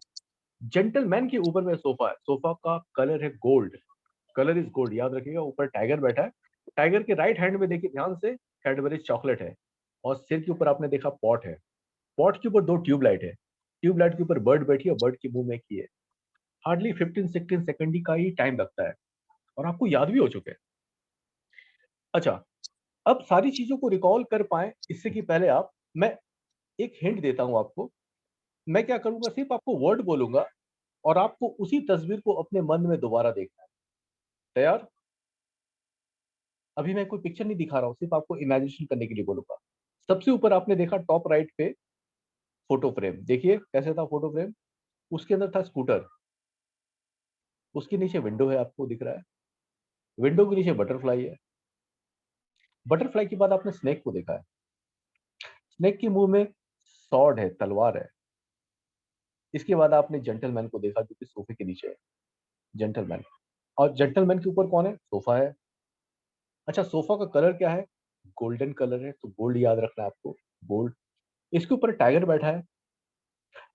जेंटलमैन के ऊपर में सोफा है, सोफा का कलर है गोल्ड, कलर इज गोल्ड, याद रखिएगा। ऊपर टाइगर बैठा है, टाइगर के राइट हैंड में देखिए ध्यान से, कैडबरी चॉकलेट है। और सिर के ऊपर आपने देखा पॉट है, पॉट के ऊपर दो ट्यूबलाइट है, ट्यूबलाइट के ऊपर बर्ड बैठी है, बर्ड के मुंह में की है। हार्डली 15-16 सेकंड का ही टाइम लगता है और आपको याद भी हो चुके हैं। अच्छा, अब सारी चीजों को रिकॉल कर पाए इससे कि पहले आप, मैं एक हिंट देता हूं आपको। मैं क्या करूंगा, सिर्फ आपको वर्ड बोलूंगा और आपको उसी तस्वीर को अपने मन में दोबारा देखना है। तैयार? अभी मैं कोई पिक्चर नहीं दिखा रहा हूं, सिर्फ आपको इमेजिनेशन करने के लिए बोलूंगा। सबसे ऊपर आपने देखा टॉप राइट पे फोटो फ्रेम, देखिए कैसे था फोटो फ्रेम। उसके अंदर था स्कूटर, उसके नीचे विंडो है, आपको दिख रहा है। विंडो के नीचे बटरफ्लाई है, बटरफ्लाई के बाद आपने स्नेक को देखा है, स्नेक के मुंह में सॉर्ड है, तलवार है। इसके बाद आपने जेंटलमैन को देखा जो कि सोफे के नीचे है, जेंटलमैन। और जेंटलमैन के ऊपर कौन है? सोफा है। अच्छा, सोफा का कलर क्या है? गोल्डन कलर है, तो गोल्ड याद रखना है आपको, गोल्ड। इसके ऊपर टाइगर बैठा है,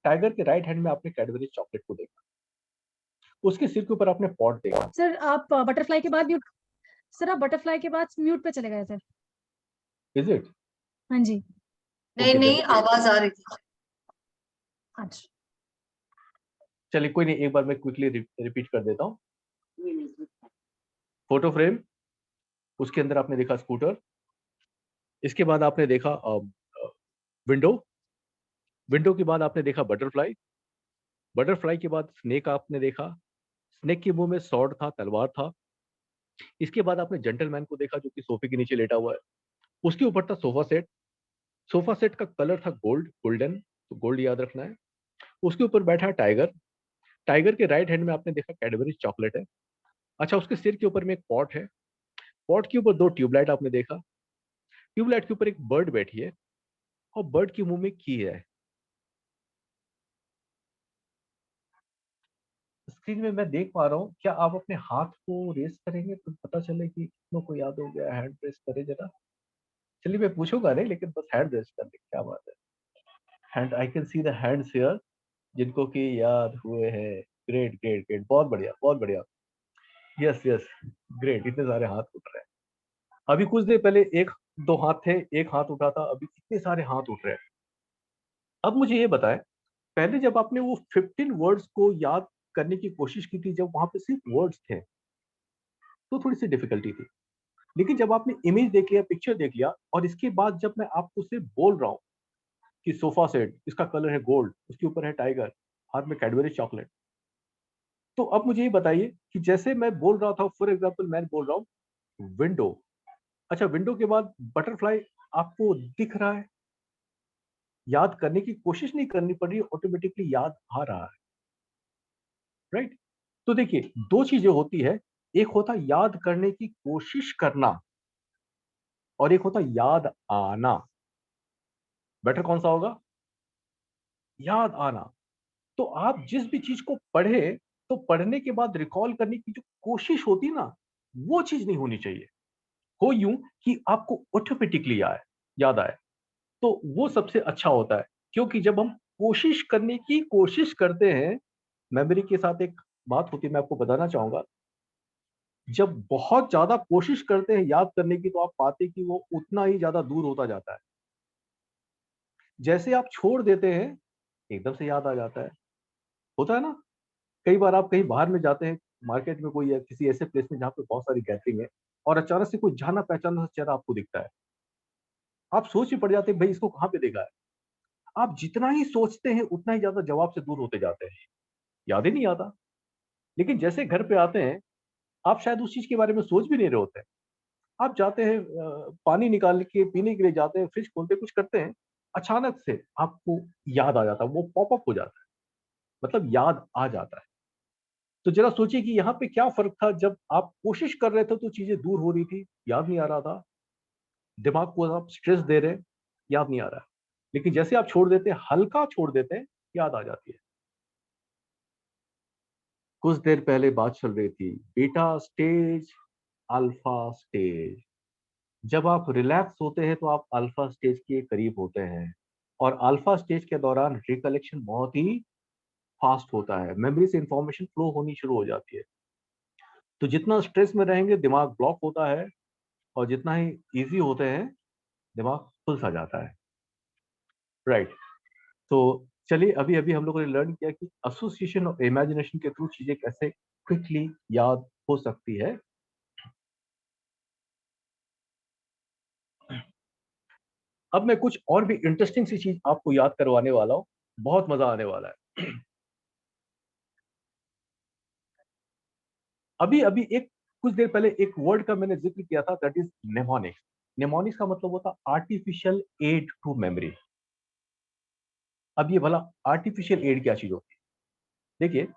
टाइगर के राइट हैंड में आपने कैडबरी चॉकलेट को देखा, उसके सिर के ऊपर आपने पॉट देखा। सर आप बटरफ्लाई के बाद म्यूट, सर आप बटरफ्लाई के बाद म्यूट पे चले गए थे। Is it? हाँ जी। नहीं ओके, नहीं, आवाज आ रही थी। अच्छा, चलिए कोई नहीं, एक बार मैं क्विकली रिपीट कर देता हूँ। फोटो फ्रेम, उसके अंदर आपने देखा स्कूटर। इसके बाद आपने देखा विंडो, विंडो के बाद आपने देखा बटरफ्लाई, बटरफ्लाई के बाद स्नेक आपने देखा, स्नेक के मुंह में सॉर्ड था, तलवार था। इसके बाद आपने जेंटलमैन को देखा जो कि सोफे के नीचे लेटा हुआ है। उसके ऊपर था सोफा सेट, सोफा सेट का कलर था गोल्ड, गोल्डन, तो गोल्ड याद रखना है। उसके ऊपर बैठा टाइगर, टाइगर के राइट हैंड में आपने देखा कैडबरी चॉकलेट है। अच्छा, उसके सिर के ऊपर में एक पॉट है, पॉट के ऊपर दो ट्यूबलाइट आपने देखा, ट्यूबलाइट के ऊपर एक बर्ड बैठी है और बर्ड के मुंह में की है। स्क्रीन में मैं देख पा रहा हूँ, क्या आप अपने हाथ को रेस करेंगे तो पता चले कि कितनों को याद हो गया? हैंड रेस करे जरा। चलिए मैं पूछूंगा नहीं, लेकिन बस हैंड रेस कर ले, क्या बात है। Hand, I can see the hands here, जिनको कि याद हुए हैं। ग्रेट ग्रेट ग्रेट, बहुत बढ़िया बहुत बढ़िया। यस यस, ग्रेट, इतने सारे हाथ उठ रहे हैं। अभी कुछ देर पहले एक दो हाथ थे, एक हाथ उठा था, अभी कितने सारे हाथ उठ रहे हैं। अब मुझे ये बताएं, पहले जब आपने वो 15 वर्ड्स को याद करने की कोशिश की थी, जब वहां पे सिर्फ वर्ड्स थे, तो थोड़ी सी डिफिकल्टी थी। लेकिन जब आपने इमेज देख लिया, पिक्चर देख लिया, और इसके बाद जब मैं आपको सिर्फ बोल रहा हूँ कि सोफा सेट, इसका कलर है गोल्ड, उसके ऊपर है टाइगर, हाथ में कैडबरी चॉकलेट, तो अब मुझे ये बताइए कि जैसे मैं बोल रहा था, फॉर एग्जाम्पल मैं बोल रहा हूँ विंडो। अच्छा, विंडो के बाद बटरफ्लाई आपको दिख रहा है, याद करने की कोशिश नहीं करनी पड़ रही, ऑटोमेटिकली याद आ रहा है, राइट? तो देखिए, दो चीजें होती है, एक होता याद करने की कोशिश करना और एक होता याद आना। बेटर कौन सा होगा? याद आना। तो आप जिस भी चीज को पढ़े, तो पढ़ने के बाद रिकॉल करने की जो कोशिश होती है ना, वो चीज नहीं होनी चाहिए। हो यूं कि आपको ऑटोमेटिकली आए, याद आए, तो वो सबसे अच्छा होता है। क्योंकि जब हम कोशिश करने की कोशिश करते हैं, मेमोरी के साथ एक बात होती है, मैं आपको बताना चाहूंगा। जब बहुत ज्यादा कोशिश करते हैं याद करने की, तो आप पाते कि वो उतना ही ज्यादा दूर होता जाता है। जैसे आप छोड़ देते हैं एकदम से याद आ जाता है। होता है ना, कई बार आप कहीं बाहर में जाते हैं, मार्केट में कोई या किसी ऐसे प्लेस में जहाँ पे बहुत सारी गैदरिंग है, और अचानक से कोई जाना पहचाना सा चेहरा आपको दिखता है। आप सोच में पड़ जाते हैं, भाई इसको कहाँ पे देखा है। आप जितना ही सोचते हैं उतना ही ज्यादा जवाब से दूर होते जाते हैं, याद ही नहीं आता। लेकिन जैसे घर पे आते हैं, आप शायद उस चीज के बारे में सोच भी नहीं रहे होते हैं। आप जाते हैं, पानी निकाल के पीने के लिए जाते हैं, फ्रिज खोलते कुछ करते हैं, अचानक से आपको याद आ जाता है, वो पॉपअप हो जाता है, मतलब याद आ जाता है। तो जरा सोचिए कि यहाँ पे क्या फर्क था, जब आप कोशिश कर रहे थे तो चीजें दूर हो रही थी, याद नहीं आ रहा था। दिमाग को आप स्ट्रेस दे रहे हैं, याद नहीं आ रहा है। लेकिन जैसे आप छोड़ देते हैं, हल्का छोड़ देते हैं, याद आ जाती है। कुछ देर पहले बात चल रही थी बीटा स्टेज, अल्फा स्टेज। जब आप रिलैक्स होते हैं तो आप अल्फा स्टेज के करीब होते हैं, और अल्फा स्टेज के दौरान रिकलेक्शन बहुत ही फास्ट होता है, मेमोरी से इंफॉर्मेशन फ्लो होनी शुरू हो जाती है। तो जितना स्ट्रेस में रहेंगे दिमाग ब्लॉक होता है, और जितना ही इजी होते हैं दिमाग खुल सा जाता है। राइट। तो चलिए, अभी अभी हम लोगों ने लर्न किया कि एसोसिएशन और इमेजिनेशन के थ्रू चीजें कैसे क्विकली याद हो सकती है। अब मैं कुछ और भी इंटरेस्टिंग सी चीज आपको याद करवाने वाला हूँ, बहुत मजा आने वाला है। अभी अभी एक कुछ देर पहले एक वर्ड का मैंने जिक्र किया था, दैट इज नेमोनिक्स। नेमोनिक्स का मतलब होता आर्टिफिशियल एड टू मेमोरी। अब ये भला आर्टिफिशियल एड क्या चीज होती है? देखिए,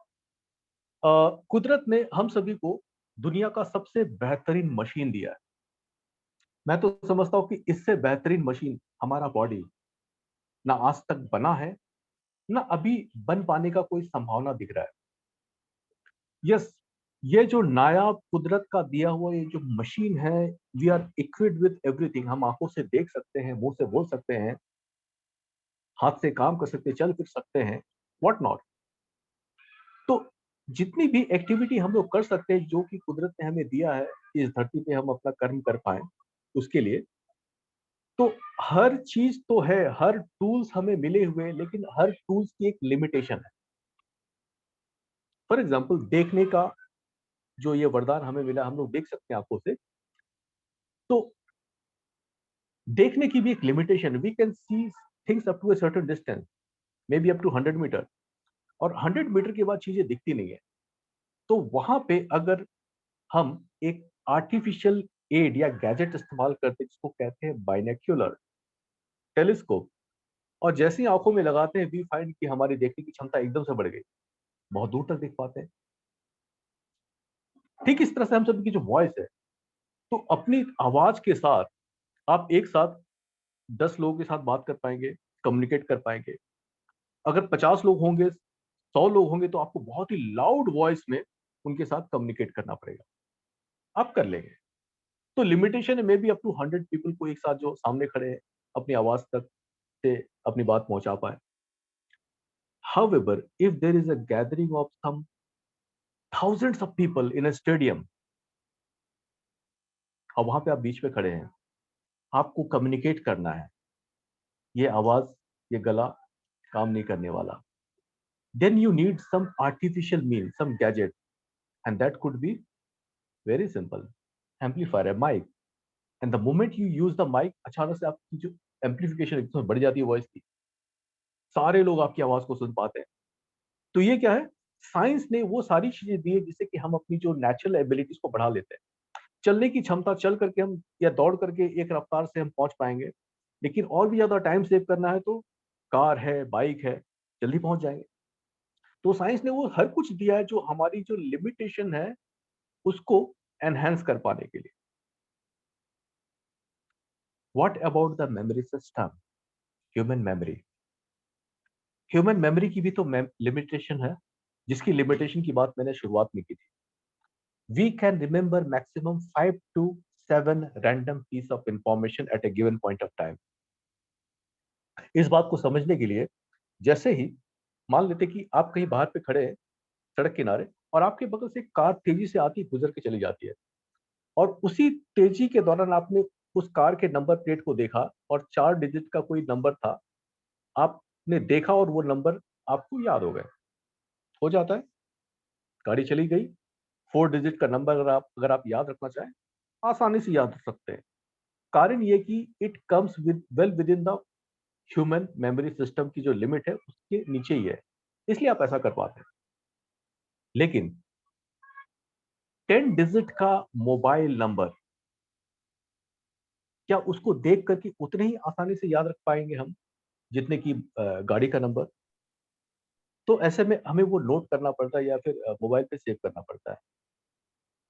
कुदरत ने हम सभी को दुनिया का सबसे बेहतरीन मशीन दिया है। मैं तो समझता हूँ कि इससे बेहतरीन मशीन हमारा बॉडी ना आज तक बना है, ना अभी बन पाने का कोई संभावना दिख रहा है। यस, ये जो नायाब कुदरत का दिया हुआ ये जो मशीन है, we are equipped with everything. हम आंखों से देख सकते हैं, मुंह से बोल सकते हैं, हाथ से काम कर सकते हैं, चल फिर सकते हैं, व्हाट नॉट। तो जितनी भी एक्टिविटी हम लोग कर सकते हैं जो कि कुदरत ने हमें दिया है, इस धरती पे हम अपना कर्म कर पाए उसके लिए, तो हर चीज तो है, हर टूल्स हमें मिले हुए हैं, लेकिन हर टूल्स की एक लिमिटेशन है। फॉर एग्जाम्पल, देखने का जो ये वरदान हमें मिला, हम लोग देख सकते हैं आंखों से, तो देखने की भी एक limitation. We can see things up to a certain distance, maybe up to 100 metre, और 100 मीटर के बाद चीजें दिखती नहीं है। तो वहां पे अगर हम एक आर्टिफिशियल एड या गैजेट इस्तेमाल करते हैं जिसको कहते हैं बाइनोक्यूलर टेलीस्कोप, और जैसे ही आंखों में लगाते हैं, वी फाइंड कि हमारी देखने की क्षमता एकदम से बढ़ गई, बहुत दूर तक देख पाते हैं। ठीक इस तरह से हम सभी की जो वॉइस है, तो अपनी आवाज के साथ आप एक साथ 10 लोगों के साथ बात कर पाएंगे, कम्युनिकेट कर पाएंगे। अगर 50 लोग होंगे, 100 लोग होंगे, तो आपको बहुत ही लाउड वॉइस में उनके साथ कम्युनिकेट करना पड़ेगा। आप कर लेंगे। तो लिमिटेशन है, maybe up to 100 people को एक साथ जो सामने खड़े हैं अपनी आवाज तक से अपनी बात पहुंचा पाए। However, if there is a gathering of some thousands of people in a stadium, और वहां पे आप बीच में खड़े हैं, आपको कम्युनिकेट करना है, ये आवाज, ये गला काम नहीं करने वाला, then you need some artificial means, some gadget, and that could be very simple, amplifier, a mic. And the moment you use the mic, अचानक से आपकी जो एम्पलीफिकेशन एकदम बढ़ जाती है वॉइस की, सारे लोग आपकी आवाज को सुन पाते हैं। तो ये क्या है, साइंस ने वो सारी चीजें दी है जिससे कि हम अपनी जो नेचुरल एबिलिटीज को बढ़ा लेते हैं। चलने की क्षमता, चल करके हम या दौड़ करके एक रफ्तार से हम पहुंच पाएंगे, लेकिन और भी ज्यादा टाइम सेव करना है तो कार है, बाइक है, जल्दी पहुंच जाएंगे। तो साइंस ने वो हर कुछ दिया है जो हमारी जो लिमिटेशन है उसको एनहेंस कर पाने के लिए। What about the memory system, human memory? Human memory की भी तो लिमिटेशन है, जिसकी लिमिटेशन की बात मैंने शुरुआत में की थी। We can remember maximum 5 to 7 random piece of information at a given point of time. इस बात को समझने के लिए, जैसे ही मान लेते कि आप कहीं बाहर पे खड़े हैं सड़क किनारे, और आपके बगल से एक कार तेजी से आती गुजर के चली जाती है, और उसी तेजी के दौरान आपने उस कार के नंबर प्लेट को देखा और 4 डिजिट का कोई नंबर था, आपने देखा और वो नंबर आपको याद हो गए, हो जाता है। गाड़ी चली गई, 4 डिजिट का नंबर अगर आप याद रखना चाहें, आसानी से याद रख सकते हैं। कारण ये कि it comes well with in the human memory system की जो लिमिट है उसके नीचे ही है, इसलिए आप ऐसा कर पाते हैं। लेकिन 10 डिजिट का मोबाइल नंबर, क्या उसको देख करके उतने ही आसानी से याद रख पाएंगे हम जितने की गाड़ी का नंबर? तो ऐसे में हमें वो नोट करना पड़ता है या फिर मोबाइल पे सेव करना पड़ता है।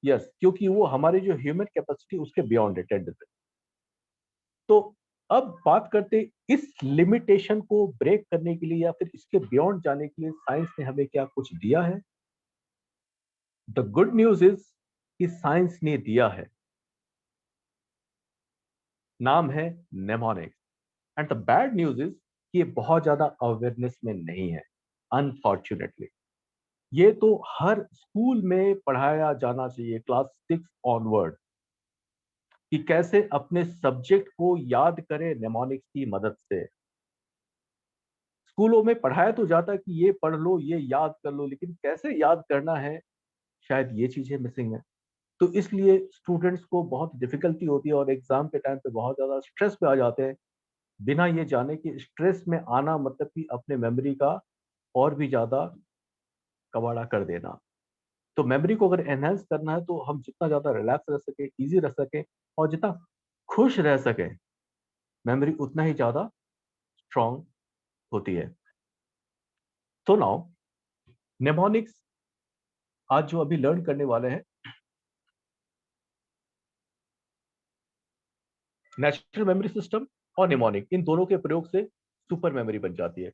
यस, क्योंकि वो हमारी जो ह्यूमन कैपेसिटी उसके बियॉन्ड है 10 डिजिट। तो अब बात करते इस लिमिटेशन को ब्रेक करने के लिए या फिर इसके बियॉन्ड जाने के लिए साइंस ने हमें क्या कुछ दिया है। द गुड न्यूज इज कि साइंस ने दिया है, नाम है mnemonics. And the bad news is कि ये बहुत ज्यादा अवेयरनेस में नहीं है, अनफॉर्चुनेटली। ये तो हर स्कूल में पढ़ाया जाना चाहिए, क्लास 6 ऑनवर्ड, कि कैसे अपने सब्जेक्ट को याद करें नेमोनिक्स की मदद से। स्कूलों में पढ़ाया तो जाता है कि ये पढ़ लो, ये याद कर लो, लेकिन कैसे याद करना है, शायद ये चीजें मिसिंग है। तो इसलिए स्टूडेंट्स को बहुत डिफिकल्टी होती है और एग्जाम के टाइम पे बहुत ज्यादा स्ट्रेस पे आ जाते हैं, बिना ये जाने कि स्ट्रेस में आना मतलब कि अपने मेमोरी का और भी ज्यादा कबाड़ा कर देना। तो मेमोरी को अगर एनहेंस करना है तो हम जितना ज्यादा रिलैक्स रह सके, इजी रह सके और जितना खुश रह सके, मेमोरी उतना ही ज्यादा स्ट्रांग होती है। तो नाउ नेमोनिक्स आज जो अभी लर्न करने वाले हैं, नेचुरल मेमोरी सिस्टम और निमोनिक, इन दोनों के प्रयोग से सुपर मेमोरी बन जाती है।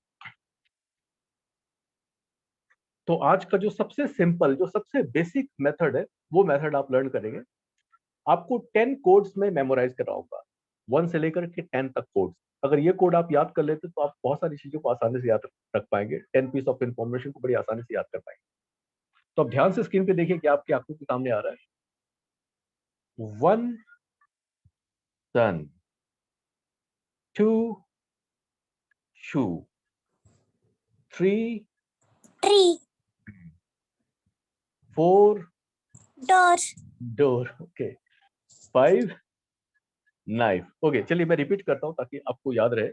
तो आज का जो सबसे सिंपल, जो सबसे बेसिक मेथड है, वो मेथड आप लर्न करेंगे। आपको 10 कोड्स में मेमोराइज कराऊंगा, 1 से लेकर के 10 तक कोड्स। अगर ये कोड आप याद कर लेते तो आप बहुत सारी चीजों को आसानी से याद रख पाएंगे, 10 पीस ऑफ इंफॉर्मेशन को बड़ी आसानी से याद कर पाएंगे। तो अब ध्यान से स्क्रीन पे देखिए कि आपकी आंखों के सामने आ रहा है। 1 सन, 2 shoe, 3 tree, 4 door, okay, 5 knife. Okay, चलिए मैं रिपीट करता हूं ताकि आपको याद रहे।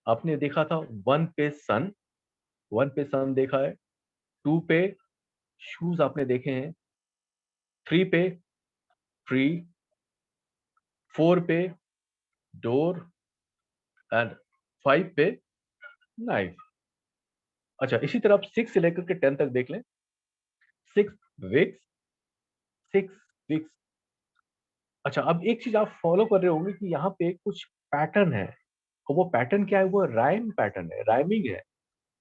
आपने देखा था 1 पे सन, 1 पे सन देखा है, 2 पे शूज आपने देखे हैं, 3 पे ट्री, 4 पे डोर एंड 5 पे नाइफ। अच्छा, इसी तरह आप 6 से लेकर के 10 तक देख लें। 6 विक्स, 6 विक्स। अच्छा, अब एक चीज आप फॉलो कर रहे होंगे कि यहाँ पे कुछ पैटर्न है, और वो पैटर्न क्या है? वो राइम पैटर्न है, राइमिंग है।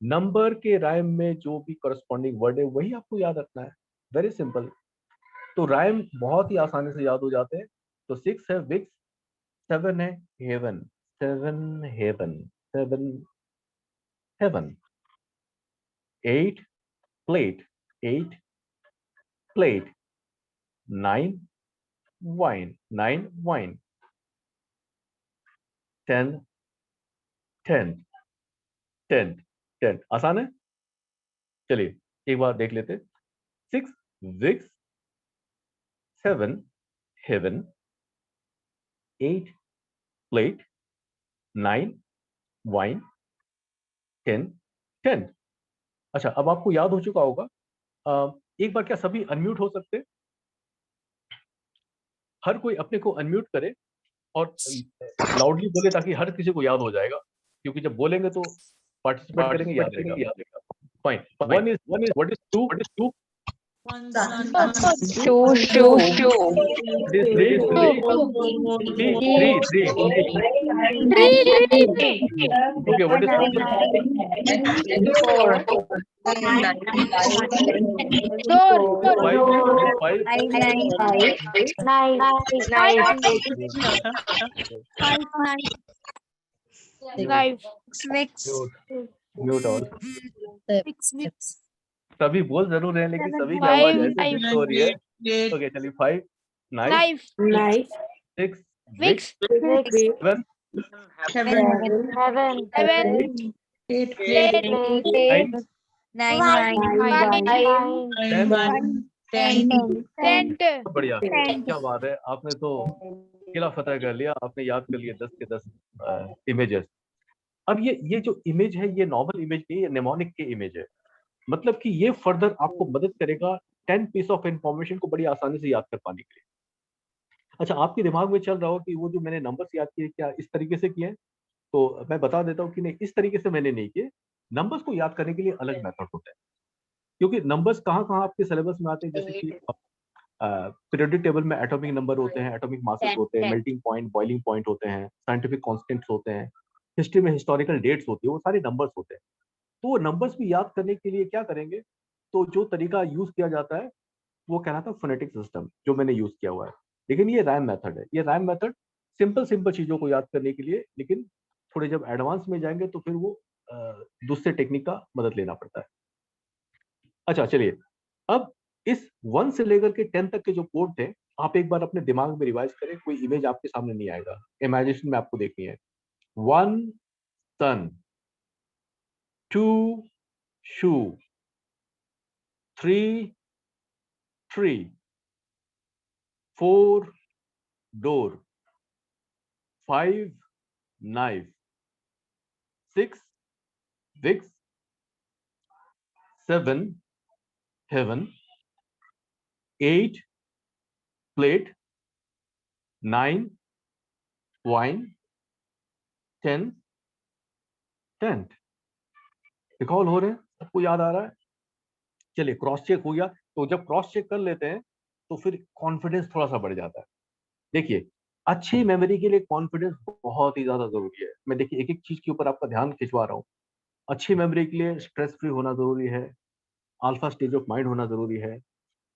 नंबर के राइम में जो भी करस्पॉन्डिंग वर्ड है वही आपको याद रखना है, वेरी सिंपल। तो राइम बहुत ही आसानी से याद हो जाते हैं। तो 6 है विक्स, 7 है heaven, 7 heaven, 7 heaven, 8 plate, 8 plate, 9 wine, 9 wine, 10 tent, 10 आसान है। चलिए एक बार देख लेते। 6 wicks, 7 heaven, 8 plate, 9 wine, 10 tent. अच्छा, अब आपको याद हो चुका होगा। एक बार क्या सभी अनम्यूट हो सकते? हर कोई अपने को अनम्यूट करे और लाउडली बोले ताकि हर किसी को याद हो जाएगा, क्योंकि जब बोलेंगे तो पार्टिसिपेट करेंगे, याद रहेगा। Fine. 1 is what is 2? What is 2? Okay, what is 5? Mute all. सभी बोल जरूर रहे हैं लेकिन सभी की आवाज ऐसे फिक्स हो रही है। ओके, चलिए 5 knife, 6 wicks, 7 Seven. Eight. Nine, Ten. बढ़िया, क्या बात है, आपने तो किला फतेह कर लिया, आपने याद कर लिया 10 के 10 इमेजेस। अब ये जो इमेज है, ये नॉर्मल इमेज नहीं, ये नेमोनिक की इमेज है। मतलब कि ये फर्दर आपको मदद करेगा 10 पीस ऑफ इंफॉर्मेशन को बड़ी आसानी से याद कर पाने के लिए। अच्छा, आपके दिमाग में चल रहा हो कि वो जो मैंने नंबर्स याद किए क्या इस तरीके से किए हैं, तो मैं बता देता हूँ कि नहीं, इस तरीके से मैंने नहीं किए। नंबर्स को याद करने के लिए अलग मेथड होता है, क्योंकि नंबर्स कहाँ कहाँ आपके सिलेबस में आते हैं, जैसे कि पीरियोडिक टेबल में एटॉमिक नंबर होते हैं, एटॉमिक मासेस होते हैं, मेल्टिंग पॉइंट, बॉइलिंग पॉइंट होते हैं, साइंटिफिक कांस्टेंट्स होते हैं, हिस्ट्री में हिस्टोरिकल डेट्स होती है, वो सारे नंबर्स होते हैं। तो वो नंबर्स भी याद करने के लिए क्या करेंगे, तो जो तरीका यूज किया जाता है वो कहलाता है फोनेटिक सिस्टम, जो मैंने यूज किया हुआ है। लेकिन ये रैम मेथड है, ये रैम मेथड सिंपल सिंपल चीजों को याद करने के लिए, लेकिन थोड़े जब एडवांस में जाएंगे तो फिर वो दूसरे टेक्निक का मदद लेना पड़ता है। अच्छा चलिए, अब इस 1 से लेकर के 10 तक के जो कोड थे, आप एक बार अपने दिमाग में रिवाइज करें, कोई इमेज आपके सामने नहीं आएगा, इमेजिनेशन में आपको देखनी है। 1 सन, 2 शू, 3 tree, 4 door, 5 knife, 6 wigs, 7 heaven, 8 plate, 9 wine, 10 tent। Recall हो रहे हैं, सबको याद आ रहा है? चलिए, क्रॉस चेक हो गया। तो जब क्रॉस चेक कर लेते हैं तो फिर कॉन्फिडेंस थोड़ा सा बढ़ जाता है। देखिए, अच्छी मेमोरी के लिए कॉन्फिडेंस बहुत ही ज्यादा जरूरी है। मैं देखिए एक एक चीज के ऊपर आपका ध्यान खिंचवा रहा हूँ। अच्छी मेमोरी के लिए स्ट्रेस फ्री होना जरूरी है, अल्फा स्टेज ऑफ माइंड होना जरूरी है।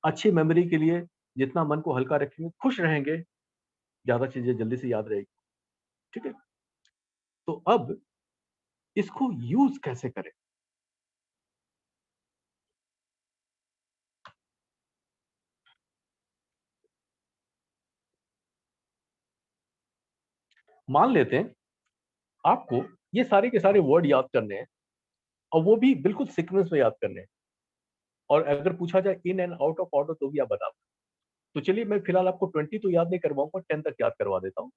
अच्छी मेमोरी के लिए जितना मन को हल्का रखेंगे, खुश रहेंगे, ज्यादा चीजें जल्दी से याद रहेगी। ठीक है, तो अब इसको यूज कैसे करें? मान लेते हैं आपको ये सारे के सारे वर्ड याद करने हैं, और वो भी बिल्कुल सीक्वेंस में याद करने हैं, और अगर पूछा जाए in and out of order तो भी आप बता। तो चलिए, मैं फिलहाल आपको 20 तो याद नहीं करवाऊंगा, 10 तक याद करवा देता हूँ।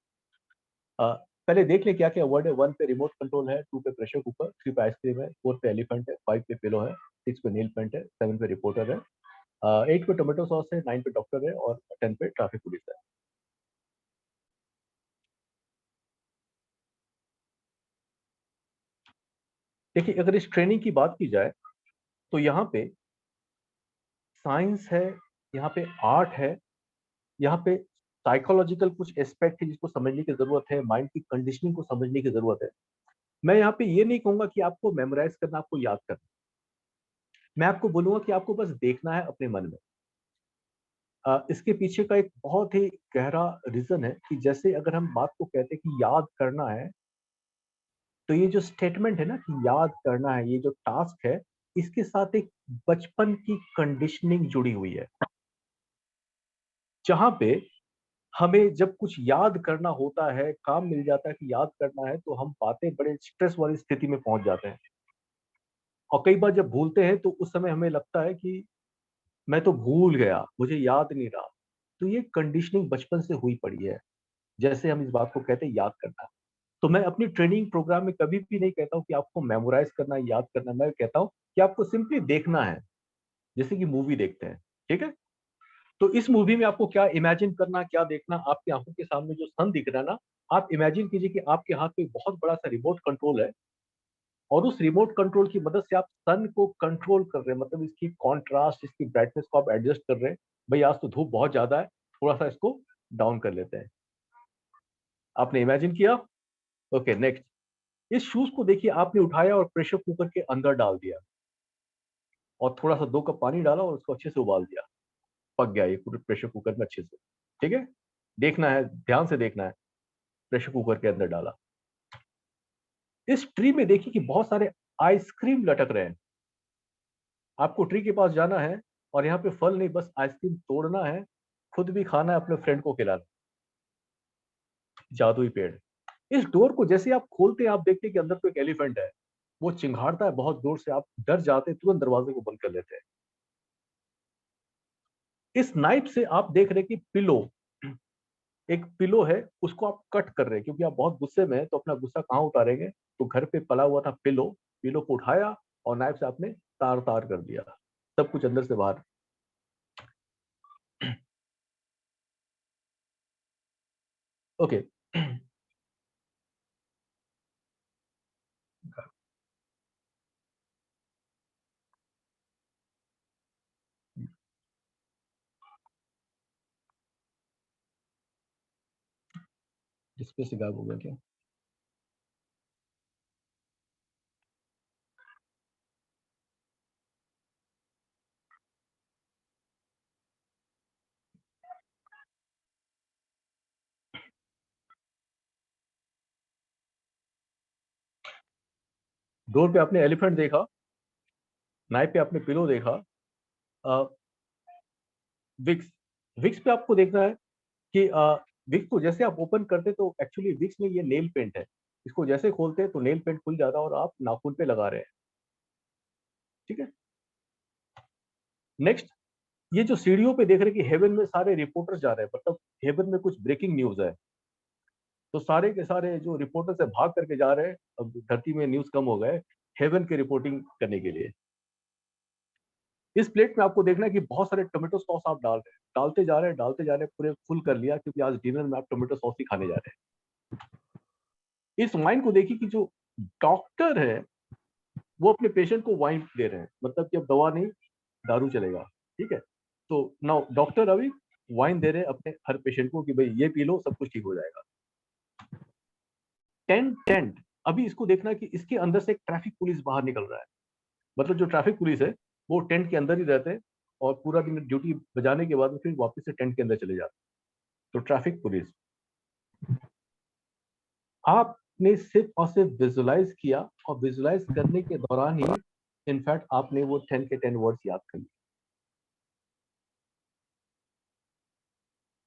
पहले देख लें क्या क्या वर्ड है। 1 पे रिमोट कंट्रोल है, 2 पे प्रेशर कुकर, 3 पे आइसक्रीम है, 4 पे एलिफेंट है, 5 पे पिलो है, 6 पे नील पेंट है, 7 पे रिपोर्टर है, 8 पे टोमेटो सॉस है, 9 पे डॉक्टर है, और 10 पे ट्रैफिक पुलिस है। देखिए, अगर इस ट्रेनिंग की बात की जाए तो यहाँ पे साइंस है, यहाँ पे आर्ट है, यहाँ पे साइकोलॉजिकल कुछ एस्पेक्ट है जिसको समझने की जरूरत है, माइंड की कंडीशनिंग को समझने की जरूरत है। मैं यहाँ पे ये नहीं कहूंगा कि आपको मेमोराइज करना, आपको याद करना। मैं आपको बोलूंगा कि आपको बस देखना है अपने मन में। इसके पीछे का एक बहुत ही गहरा रीजन है कि जैसे अगर हम बात को कहते हैं कि याद करना है, तो ये जो स्टेटमेंट है ना कि याद करना है, ये जो टास्क है, इसके साथ एक बचपन की कंडीशनिंग जुड़ी हुई है, जहां पे हमें जब कुछ याद करना होता है, काम मिल जाता है कि याद करना है, तो हम बातें बड़े स्ट्रेस वाली स्थिति में पहुंच जाते हैं। और कई बार जब भूलते हैं तो उस समय हमें लगता है कि मैं तो भूल गया, मुझे याद नहीं रहा। तो ये कंडीशनिंग बचपन से हुई पड़ी है, जैसे हम इस बात को कहते हैं याद करना। तो मैं अपनी ट्रेनिंग प्रोग्राम में कभी भी नहीं कहता हूँ कि आपको मेमोराइज करना है, याद करना है। मैं कहता हूँ कि आपको सिंपली देखना है, जैसे कि मूवी देखते हैं। ठीक है, तो इस मूवी में आपको क्या इमेजिन करना, क्या देखना, आपकी आंखों के सामने जो सन दिख रहा है ना, आप इमेजिन कीजिए कि आपके हाथ में बहुत बड़ा सा रिमोट कंट्रोल है, और उस रिमोट कंट्रोल की मदद से आप सन को कंट्रोल कर रहे हैं, मतलब इसकी कॉन्ट्रास्ट, इसकी ब्राइटनेस को आप एडजस्ट कर रहे हैं। भाई आज तो धूप बहुत ज्यादा है, थोड़ा सा इसको डाउन कर लेते हैं। आपने इमेजिन किया। Okay, next. इस शूज को देखिए, आपने उठाया और प्रेशर कुकर के अंदर डाल दिया, और थोड़ा सा 2 कप पानी डाला और उसको अच्छे से उबाल दिया। पक गया ये पूरे प्रेशर कुकर में अच्छे से। ठीक है, देखना है, ध्यान से देखना है। प्रेशर कुकर के अंदर डाला। इस ट्री में देखिए कि बहुत सारे आइसक्रीम लटक रहे हैं। आपको ट्री के पास जाना है, और यहाँ पे फल नहीं, बस आइसक्रीम तोड़ना है, खुद भी खाना है, अपने फ्रेंड को खिलाना। जादुई पेड़। इस डोर को जैसे आप खोलते हैं, आप देखते हैं कि अंदर तो एक एलिफेंट है, वो चिंघाड़ता है बहुत जोर से, आप डर जाते हैं, तुरंत दरवाजे को बंद कर लेते हैं। इस नाइफ से आप देख रहे हैं कि पिलो, एक पिलो है, उसको आप कट कर रहे हैं, क्योंकि आप बहुत गुस्से में हैं, तो अपना गुस्सा कहाँ उतारेंगे, तो घर पे पला हुआ था पिलो, पिलो को उठाया और नाइफ से आपने तार तार कर दिया, सब कुछ अंदर से बाहर। ओके, डिस्प्ले से गायब हो गया क्या? डोर पे आपने एलिफेंट देखा, नाइफ पे आपने पिलो देखा, विक्स, विक्स पे आपको देखना है कि विक्स को जैसे आप ओपन करते तो एक्चुअली विक्स में ये नेल पेंट है, इसको जैसे खोलते हैं तो नेल पेंट खुल जाता है और आप नाखून पे लगा रहे हैं। ठीक है, नेक्स्ट, ये जो सीढ़ियों पे देख रहे हैं कि हेवन में सारे रिपोर्टर्स जा रहे हैं, मतलब हेवन में कुछ ब्रेकिंग न्यूज है, तो सारे के सारे जो रिपोर्टर्स है भाग करके जा रहे हैं, अब धरती में न्यूज कम हो गए, हेवन की रिपोर्टिंग करने के लिए। इस प्लेट में आपको देखना है कि बहुत सारे टोमेटो सॉस आप डाल रहे हैं, डालते जा रहे हैं, डालते जा रहे हैं, पूरे फुल कर लिया, क्योंकि आज डिनर में आप टोमेटो सॉस ही खाने जा रहे हैं। इस वाइन को देखिए कि जो डॉक्टर है वो अपने पेशेंट को वाइन दे रहे हैं, मतलब कि अब दवा नहीं, दारू चलेगा। ठीक है, तो नाउ डॉक्टर अभी वाइन दे रहे हैं अपने हर पेशेंट को कि भाई ये पी लो, सब कुछ ठीक हो जाएगा। टेंट, टेंट, अभी इसको देखना कि इसके अंदर से एक ट्रैफिक पुलिस बाहर निकल रहा है, मतलब जो ट्रैफिक पुलिस है वो टेंट के अंदर ही रहते हैं और पूरा दिन ड्यूटी बजाने के बाद में फिर वापस से टेंट के अंदर चले जाते हैं। तो ट्रैफिक पुलिस, आपने सिर्फ और सिर्फ विजुलाइज किया, और विजुलाइज करने के दौरान ही इनफैक्ट आपने वो 10 के 10 वर्ड्स याद कर लिए।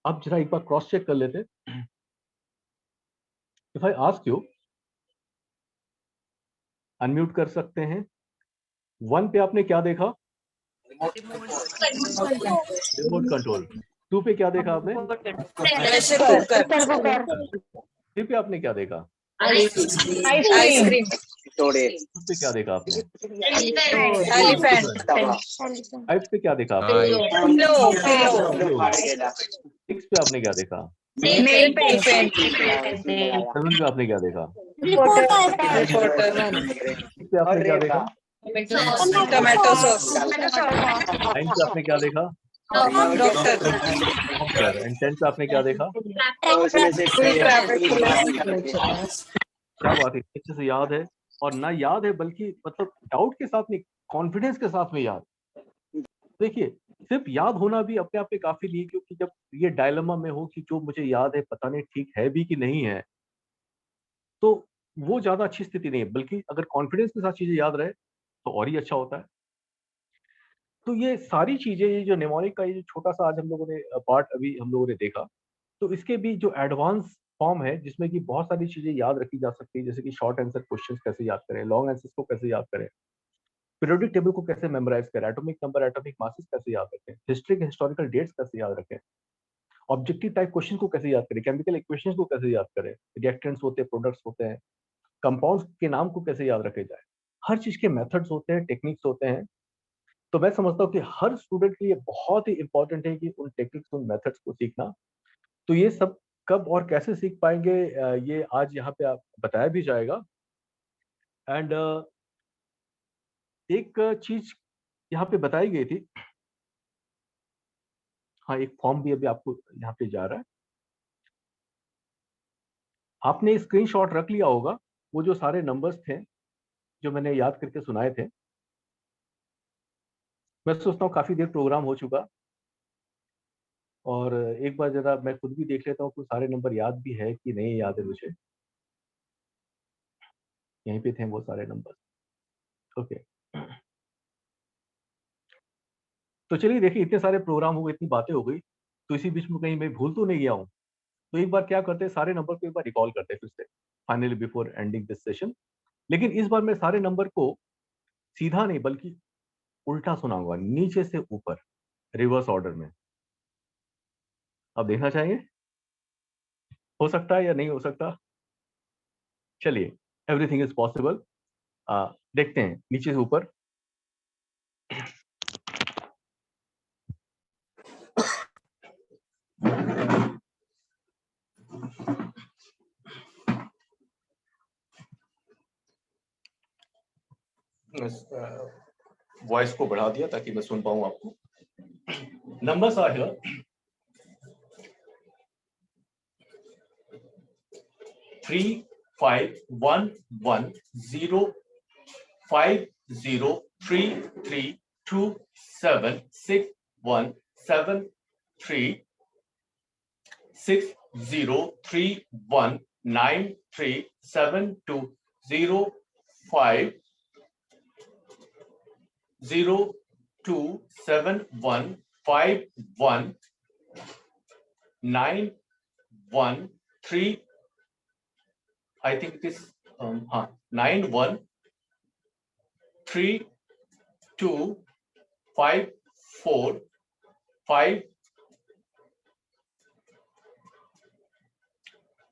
अब जरा एक बार क्रॉस चेक कर लेते। If I ask you, unmute कर सकते हैं। 1 पे आपने क्या देखा? Remote control. 2 पे क्या देखा आपने? प्रेशर कुकर, 3 पे आपने क्या देखा? आइसक्रीम, 4 पे क्या देखा आपने? एलिफेंट, 5 पे क्या देखा आपने? पिलो, 6 पे आपने क्या देखा? नेल पेंट, 7 पे आपने क्या देखा? रिपोर्टर, 8 पे आपने क्या देखा? टोमेटो सॉस, 9 पे आपने क्या देखा? Doctor, doctor. एंड 10 पे आपने क्या देखा? क्या बात है, अच्छे से याद है, और ना याद है बल्कि मतलब डाउट के साथ नहीं, कॉन्फिडेंस के साथ में याद। देखिए, सिर्फ याद होना भी अपने आप में काफी नहीं, क्योंकि जब ये डायलेमा में हो कि जो मुझे याद है पता नहीं ठीक है भी कि नहीं है, तो वो ज्यादा अच्छी स्थिति नहीं है, बल्कि अगर कॉन्फिडेंस के साथ चीजें याद रहे तो और ही अच्छा होता है। तो ये सारी चीजें, ये जो निमोनिक का ये जो छोटा सा आज हम लोगों ने पार्ट अभी हम लोगों ने देखा, तो इसके भी जो एडवांस फॉर्म है जिसमें कि बहुत सारी चीजें याद रखी जा सकती है, जैसे कि शॉर्ट आंसर क्वेश्चंस कैसे याद करें, लॉन्ग आंसर्स को कैसे याद करें, पीरियोडिक टेबल को कैसे मेमोराइज करें, एटॉमिक नंबर, एटॉमिक मासेस कैसे याद रखें, हिस्ट्री के हिस्टोरिकल डेट्स कैसे याद रखें, ऑब्जेक्टिव टाइप क्वेश्चन को कैसे याद करें, केमिकल इक्वेशंस को कैसे याद करें, रिएक्टेंट्स होते हैं, प्रोडक्ट्स होते हैं, कंपाउंड्स के नाम को कैसे याद रखे जाए, हर चीज के मेथड्स होते हैं, टेक्निक्स होते हैं। तो मैं समझता हूँ कि हर स्टूडेंट के लिए बहुत ही इंपॉर्टेंट है कि उन टेक्निक्स, उन मेथड्स को सीखना। तो ये सब कब और कैसे सीख पाएंगे, ये आज यहाँ पे आप बताया भी जाएगा। एंड एक चीज यहाँ पे बताई गई थी, हाँ, एक फॉर्म भी अभी आपको यहाँ पे जा रहा है, आपने स्क्रीनशॉट रख लिया होगा, वो जो सारे नंबर्स थे जो मैंने याद करके सुनाए थे। मैं सोचता हूँ काफी देर प्रोग्राम हो चुका, और एक बार जरा मैं खुद भी देख लेता हूँ कि सारे नंबर याद भी है कि नहीं याद है मुझे। यहीं पे थे वो सारे नंबर। ओके, तो चलिए देखिए, इतने सारे प्रोग्राम हो गए, इतनी बातें हो गई, तो इसी बीच में कहीं मैं भूल तो नहीं गया हूँ? तो एक बार क्या करते हैं, सारे नंबर को एक बार रिकॉल करते हैं फिर से finally before ending this session. लेकिन इस बार मैं सारे नंबर को सीधा नहीं बल्कि उल्टा सुनाऊंगा, नीचे से ऊपर, रिवर्स ऑर्डर में। अब देखना चाहेंगे हो सकता है या नहीं हो सकता? चलिए, एवरीथिंग इज पॉसिबल। देखते हैं नीचे से ऊपर। वॉइस को बढ़ा दिया ताकि मैं सुन पाऊं आपको। Numbers are here 3 5 1 1 0 5 0 3 3 2 7 6 1 7 3 6 0 3 1 9 3 7 2 0 5 0 2 7 1 5 1 9 1 3 I think it is 9 1 3 2 5 4 5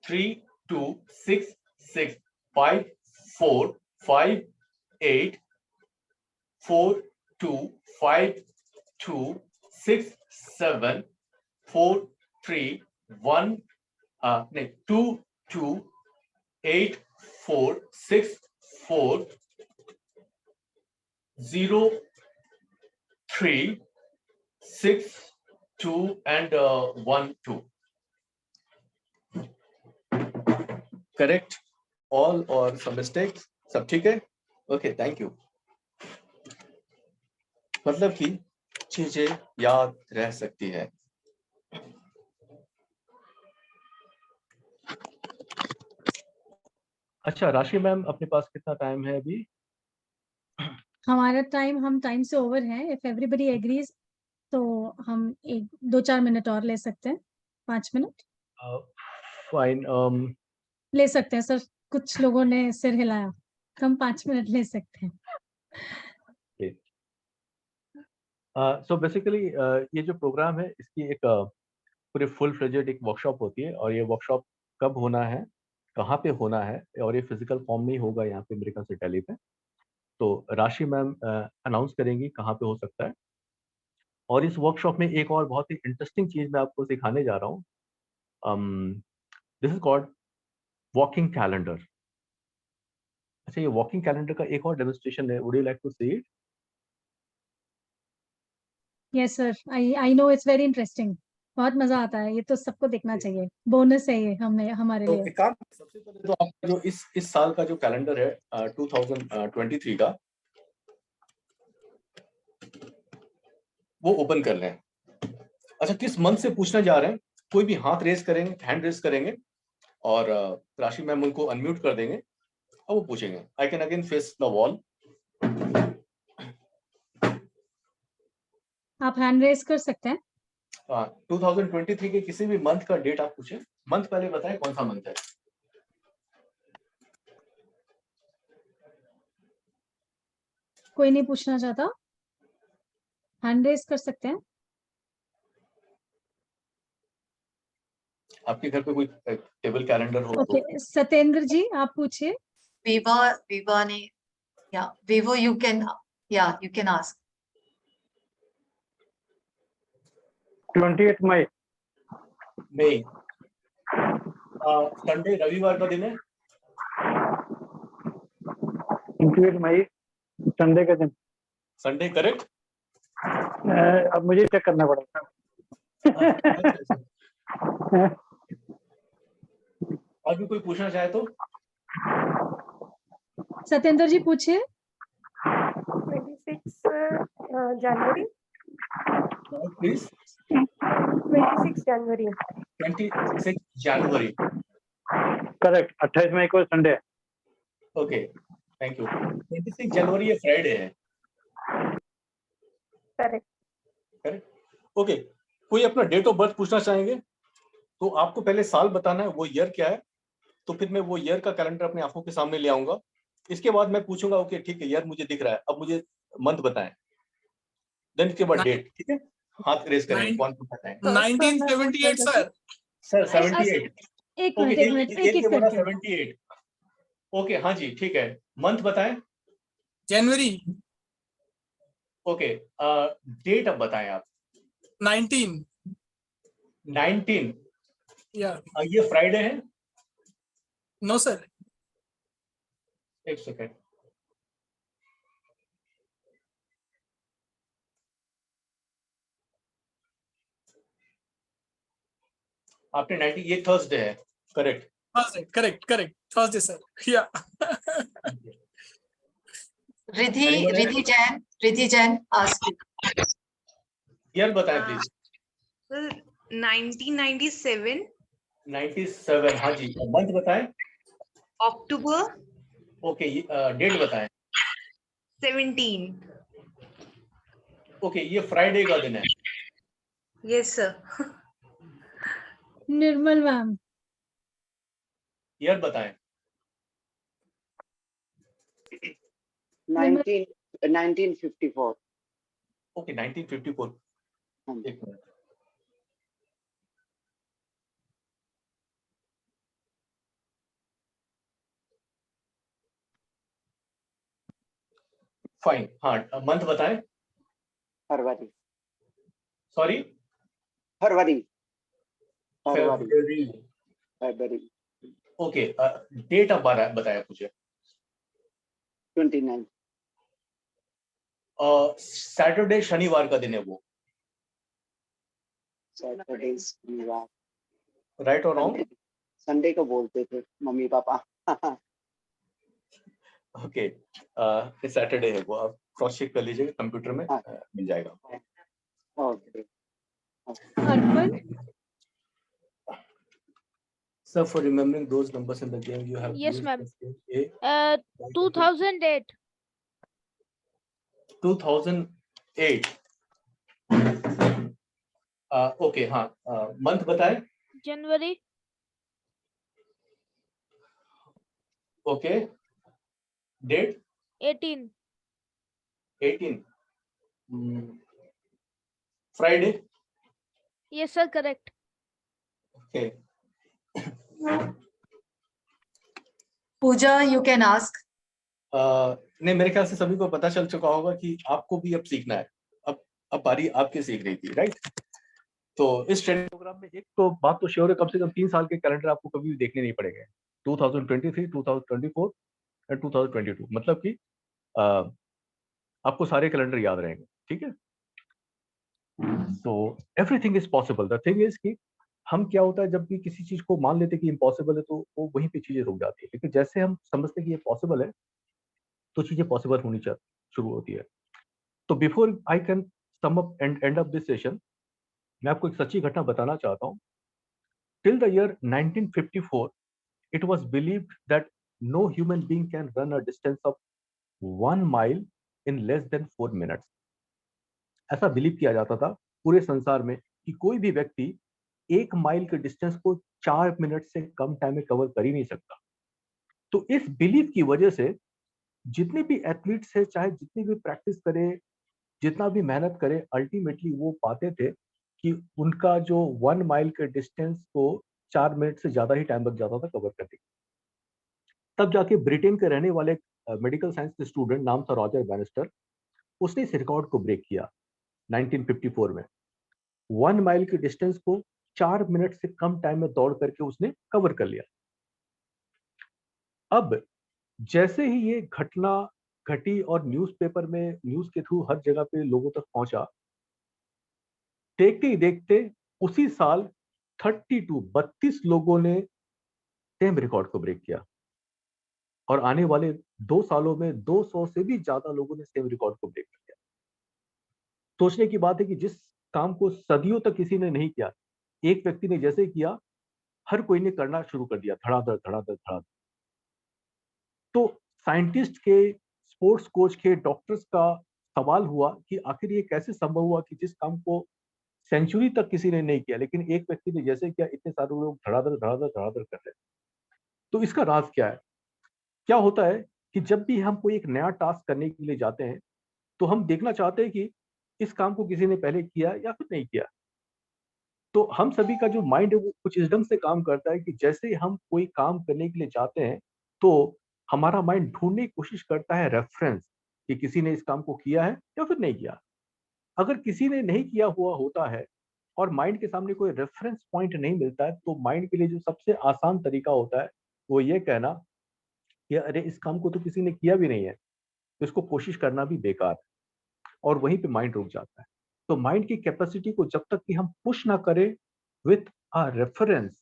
3 2 6 6 5 4 5 8 4 2 5 2 6 7 4 3 1 2 2 8 4 6 4 0 3 6 2 and 1 2. Correct? All or some mistakes? सब ठीक है? Okay, thank you. मतलब कि चीजें याद रह सकती है। अच्छा राशि मैम, अपने पास कितना टाइम है अभी? हमारा टाइम, हम टाइम से ओवर हैं। इफ एवरीबडी एग्रीज तो हम 2-4 मिनट और ले सकते हैं। 5 मिनट फाइन। ले सकते हैं सर। कुछ लोगों ने सिर हिलाया, हम 5 मिनट ले सकते हैं। सो बेसिकली ये जो प्रोग्राम है इसकी एक पूरे फुल फ्लेजेड एक वर्कशॉप होती है, और ये वर्कशॉप कब होना है, कहाँ पे होना है, और ये फिजिकल फॉर्म में ही होगा यहाँ पे मेरे ख्याल से दिल्ली पे। तो राशि मैम अनाउंस करेंगी कहाँ पे हो सकता है। और इस वर्कशॉप में एक और बहुत ही इंटरेस्टिंग चीज मैं आपको सिखाने जा रहा हूँ। This is called walking calendar. अच्छा, ये वॉकिंग कैलेंडर का एक और डेमोन्स्ट्रेशन है, would you like to see it? Yes sir, I know, it's very interesting. बहुत मजा आता है, ये तो सबको देखना चाहिए। बोनस है ये हमारे तो लिए। एक काम, सबसे पहले तो आपका जो इस साल का जो कैलेंडर है 2023 का, वो ओपन कर लें। अच्छा, किस मंथ से पूछने जा रहे हैं? कोई भी हाथ रेज करेंगे, हैंड रेज करेंगे, और राशि मैम उनको अनम्यूट कर देंगे और वो पूछेंगे। I can again face the wall. आप हैंड रेज कर सकते हैं। 2023 के किसी भी मंथ का डेट आप पूछें। मंथ पहले बताएं कौन सा मंथ है? कोई नहीं पूछना चाहता, हैंड रेज कर सकते हैं। आपके घर पे कोई टेबल कैलेंडर हो? ओके, सत्येंद्र जी आप पूछिए। Viva ne, yeah, Vivo, you can ask. 28 मई। मई। संडे रविवार का दिन है? 28 मई संडे का दिन। Sunday correct? अब मुझे चेक करना पड़ेगा। और भी कोई पूछना चाहे तो? सत्येंद्र जी पूछिए। 26 जनवरी। प्लीज। 26 जनवरी। 26 जनवरी। करेक्ट, 28 मई को संडे है। Okay, thank you. 26 जनवरी ये फ्राइडे है। करेक्ट। Correct, okay. कोई अपना डेट ऑफ बर्थ पूछना चाहेंगे? तो आपको पहले साल बताना है, वो ईयर क्या है, तो फिर मैं वो ईयर का कैलेंडर अपनी आंखों के सामने ले आऊंगा। इसके बाद मैं पूछूंगा ओके ठीक है ईयर मुझे दिख रहा है, अब मुझे मंथ बताएं, देन इसके बाद डेट। ठीक है, हाथ रेस करेंगे, Nine- कौन सा बताएं? 1978 सर। सर 78। एक ओके, मिनट एक एक बोला करके 78। ओके हाँ जी ठीक है, मंथ बताएं। जनवरी ओके, डेट अब बताएं आप। 19 19। या ये फ्राइडे है? No sir. एक सेकेंड, आपने 90, ये थर्सडे है, करेक्ट? Correct Thursday sir. या Riddhi Jain asked you. Year बताएं प्लीज। 1997 97, हाँ जी। मंथ बताएं। अक्टूबर ओके, डेट बताएं। 17। ओके, ये फ्राइडे का दिन है। Yes sir. Nirmal ma'am. Year बताएं। 1954। ओके 1954। हाँ जी। एक मिनट, फाइन। हाँ, मंथ बताएं। फरवरी। सॉरी, फरवरी। फरवरी। फरवरी। ओके, डेट अब बताया मुझे। 29। सैटरडे शनिवार का दिन है वो, सैटरडे शनिवार। राइट और रॉन्ग? संडे को बोलते थे मम्मी पापा। ओके, सैटरडे है वो, आप क्रॉस चेक कर लीजिएगा कंप्यूटर में, हाँ। मिल जाएगा। Okay. Arpan. Sir, for remembering those numbers in the game, you have Yes, used ma'am. the same A. 2008 2008। Okay हाँ, मंथ बताएं। January okay, date 18 18। Friday. yes sir correct okay, Pooja, you can ask. नहीं मेरे ख्याल से सभी को पता चल चुका होगा कि आपको भी अब सीखना है। अब बारी आपकी सीख रही थी, राइट? तो इस ट्रेनिंग प्रोग्राम में एक तो बात तो श्योर है, कम से कम 3 साल के कैलेंडर आपको कभी भी देखने नहीं पड़ेंगे। 2023, 2024 और 2022, मतलब कि आपको सारे कैलेंडर याद रहेंगे। ठीक है, तो everything is possible. The thing is कि हम क्या होता है, जब भी किसी चीज को मान लेते कि इम्पॉसिबल है तो वो वहीं पे चीजें रुक जाती है, लेकिन जैसे हम समझते कि ये पॉसिबल है तो चीजें पॉसिबल होनी शुरू होती है। तो before I can sum up and and up this session, मैं आपको एक सच्ची घटना बताना चाहता हूँ। Till the year 1954 it was believed that no human being can run a distance of 1 mile in less than 4 minutes. ऐसा बिलीव किया जाता था पूरे संसार में कि कोई भी व्यक्ति 1 माइल के डिस्टेंस को 4 मिनट से कम टाइम में कवर कर ही नहीं सकता। तो इस बिलीव की वजह से जितने भी एथलीट्स है, चाहे जितनी भी प्रैक्टिस करे, जितना भी मेहनत करे, अल्टीमेटली वो पाते थे कि उनका जो 1 माइल के डिस्टेंस को 4 मिनट से ज्यादा ही टाइम लग जाता था कवर करने। तब जाके ब्रिटेन के रहने वाले मेडिकल साइंस के स्टूडेंट, नाम था रॉजर बैनिस्टर, उसने इस रिकॉर्ड को ब्रेक किया 1954 में। 1 माइल के डिस्टेंस को 4 मिनट से कम टाइम में दौड़ करके उसने कवर कर लिया। अब जैसे ही ये घटना घटी और न्यूज़पेपर में, न्यूज के थ्रू हर जगह पे लोगों तक पहुंचा, देखते ही देखते उसी साल 32 लोगों ने सेम रिकॉर्ड को ब्रेक किया और आने वाले 2 सालों में 200 से भी ज्यादा लोगों ने सेम रिकॉर्ड को ब्रेक कर दिया। सोचने की बात है कि जिस काम को सदियों तक किसी ने नहीं किया, एक व्यक्ति ने जैसे किया, हर कोई ने करना शुरू कर दिया, धड़ाधड़ धड़ाधड़ धड़ाधड़। तो साइंटिस्ट के, स्पोर्ट्स कोच के, डॉक्टर्स का सवाल हुआ कि आखिर ये कैसे संभव हुआ कि जिस काम को सेंचुरी तक किसी ने नहीं किया, लेकिन एक व्यक्ति ने जैसे किया, इतने सारे लोग धड़ाधड़ धड़ाधड़ धड़ाधड़ कर रहे हैं। तो इसका राज क्या है? क्या होता है कि जब भी हम कोई एक नया टास्क करने के लिए जाते हैं तो हम देखना चाहते हैं कि इस काम को किसी ने पहले किया या फिर नहीं किया। तो हम सभी का जो माइंड है वो कुछ इस ढंग से काम करता है कि जैसे हम कोई काम करने के लिए जाते हैं तो हमारा माइंड ढूंढने की कोशिश करता है रेफरेंस कि किसी ने इस काम को किया है या फिर नहीं किया। अगर किसी ने नहीं किया हुआ होता है और माइंड के सामने कोई रेफरेंस पॉइंट नहीं मिलता है, तो माइंड के लिए जो सबसे आसान तरीका होता है वो ये कहना कि अरे इस काम को तो किसी ने किया भी नहीं है, तो इसको कोशिश करना भी बेकार है, और वहीं पे माइंड रुक जाता है। तो माइंड की कैपेसिटी को जब तक कि हम पुश ना करें विथ अ रेफरेंस,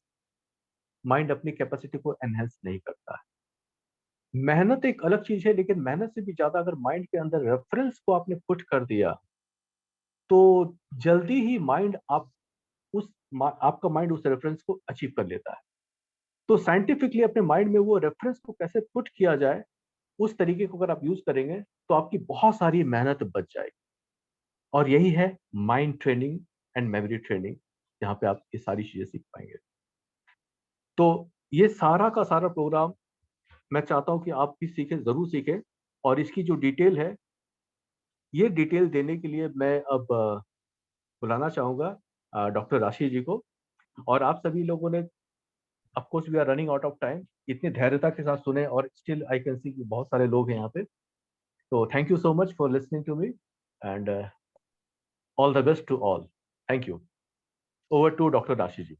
माइंड अपनी कैपेसिटी को एनहेंस नहीं करता है। मेहनत एक अलग चीज है, लेकिन मेहनत से भी ज्यादा अगर माइंड के अंदर रेफरेंस को आपने पुट कर दिया तो जल्दी ही आपका माइंड उस रेफरेंस को अचीव कर लेता है। तो साइंटिफिकली अपने माइंड में वो रेफरेंस को कैसे पुट किया जाए, उस तरीके को अगर आप यूज करेंगे तो आपकी बहुत सारी मेहनत बच जाएगी। और यही है mind training and memory training, जहाँ पे आप ये सारी चीजें सीख पाएंगे। तो ये सारा का सारा प्रोग्राम मैं चाहता हूँ कि आप भी सीखें, जरूर सीखें। और इसकी जो डिटेल है, ये डिटेल देने के लिए मैं अब बुलाना चाहूँगा डॉक्टर राशि जी को। और आप सभी लोगों ने, of course we are running out of time, इतने धैर्यता के साथ सुने, और स्टिल आई कैन सी कि बहुत सारे लोग हैं यहाँ पे। तो thank you so much for listening to me and all the best to all. Thank you. Over to doctor Rashi ji.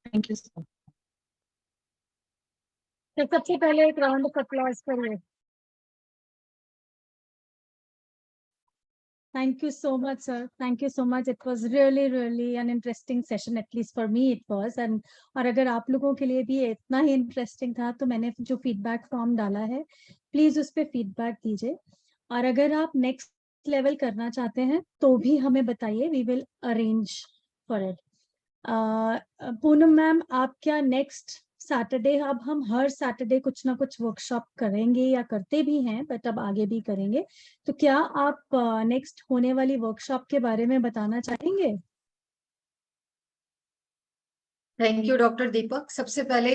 Thank you sir. तो सबसे पहले एक राउंड ऑफ अप्लॉज करिए। Thank you so much, sir. Thank you so much. It was really an interesting session, at least for me it was. And और अगर आप लोगों के लिए भी इतना ही इंटरेस्टिंग था तो मैंने जो फीडबैक फॉर्म डाला है, प्लीज उस पर फीडबैक दीजिए। और अगर आप नेक्स्ट लेवल करना चाहते हैं तो भी हमें बताइए, we will arrange for it. Poonam ma'am, आप क्या नेक्स्ट सैटरडे, अब हम हर सैटरडे कुछ ना कुछ वर्कशॉप करेंगे या करते भी हैं, बट अब आगे भी करेंगे, तो क्या आप नेक्स्ट होने वाली वर्कशॉप के बारे में बताना चाहेंगे? थैंक यू डॉक्टर दीपक। सबसे पहले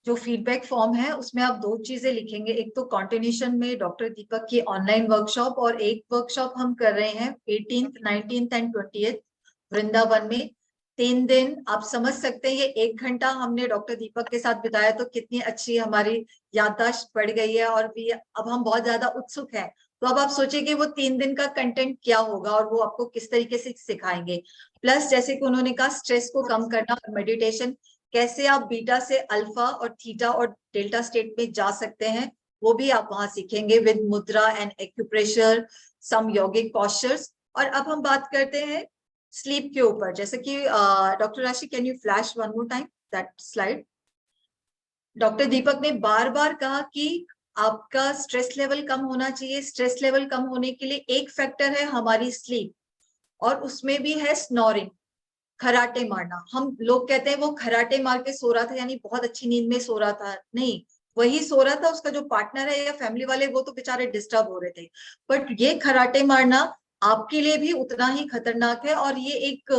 जो फीडबैक फॉर्म है उसमें आप 2 चीजें लिखेंगे। एक तो कंटिन्यूशन में डॉक्टर दीपक की ऑनलाइन वर्कशॉप, और एक वर्कशॉप हम कर रहे हैं 18th, 19th and 20th Vrindavan में। 3 दिन आप समझ सकते हैं, ये 1 घंटा हमने डॉक्टर दीपक के साथ बिताया तो कितनी अच्छी हमारी याददाश्त बढ़ गई है, और भी अब हम बहुत ज्यादा उत्सुक हैं। तो अब आप सोचिए वो 3 दिन का कंटेंट क्या होगा और वो आपको किस तरीके से सिखाएंगे। प्लस जैसे कि उन्होंने कहा, स्ट्रेस को कम करना और मेडिटेशन, कैसे आप बीटा से अल्फा और थीटा और डेल्टा स्टेट में जा सकते हैं, वो भी आप वहां सीखेंगे with mudra and acupressure, some yogic postures. और अब हम बात करते हैं स्लीप के ऊपर, जैसे कि doctor Rashi, can you flash one more time that slide. Doctor Deepak ने बार बार कहा कि आपका स्ट्रेस लेवल कम होना चाहिए। स्ट्रेस लेवल कम होने के लिए एक फैक्टर है हमारी स्लीप, और उसमें भी है स्नोरिंग, खराटे मारना। हम लोग कहते हैं वो खराटे मार के सो रहा था, यानी बहुत अच्छी नींद में सो रहा था, नहीं, वही सो रहा था, उसका जो पार्टनर है या फैमिली वाले वो तो बेचारे डिस्टर्ब हो रहे थे। बट ये खराटे मारना आपके लिए भी उतना ही खतरनाक है, और ये एक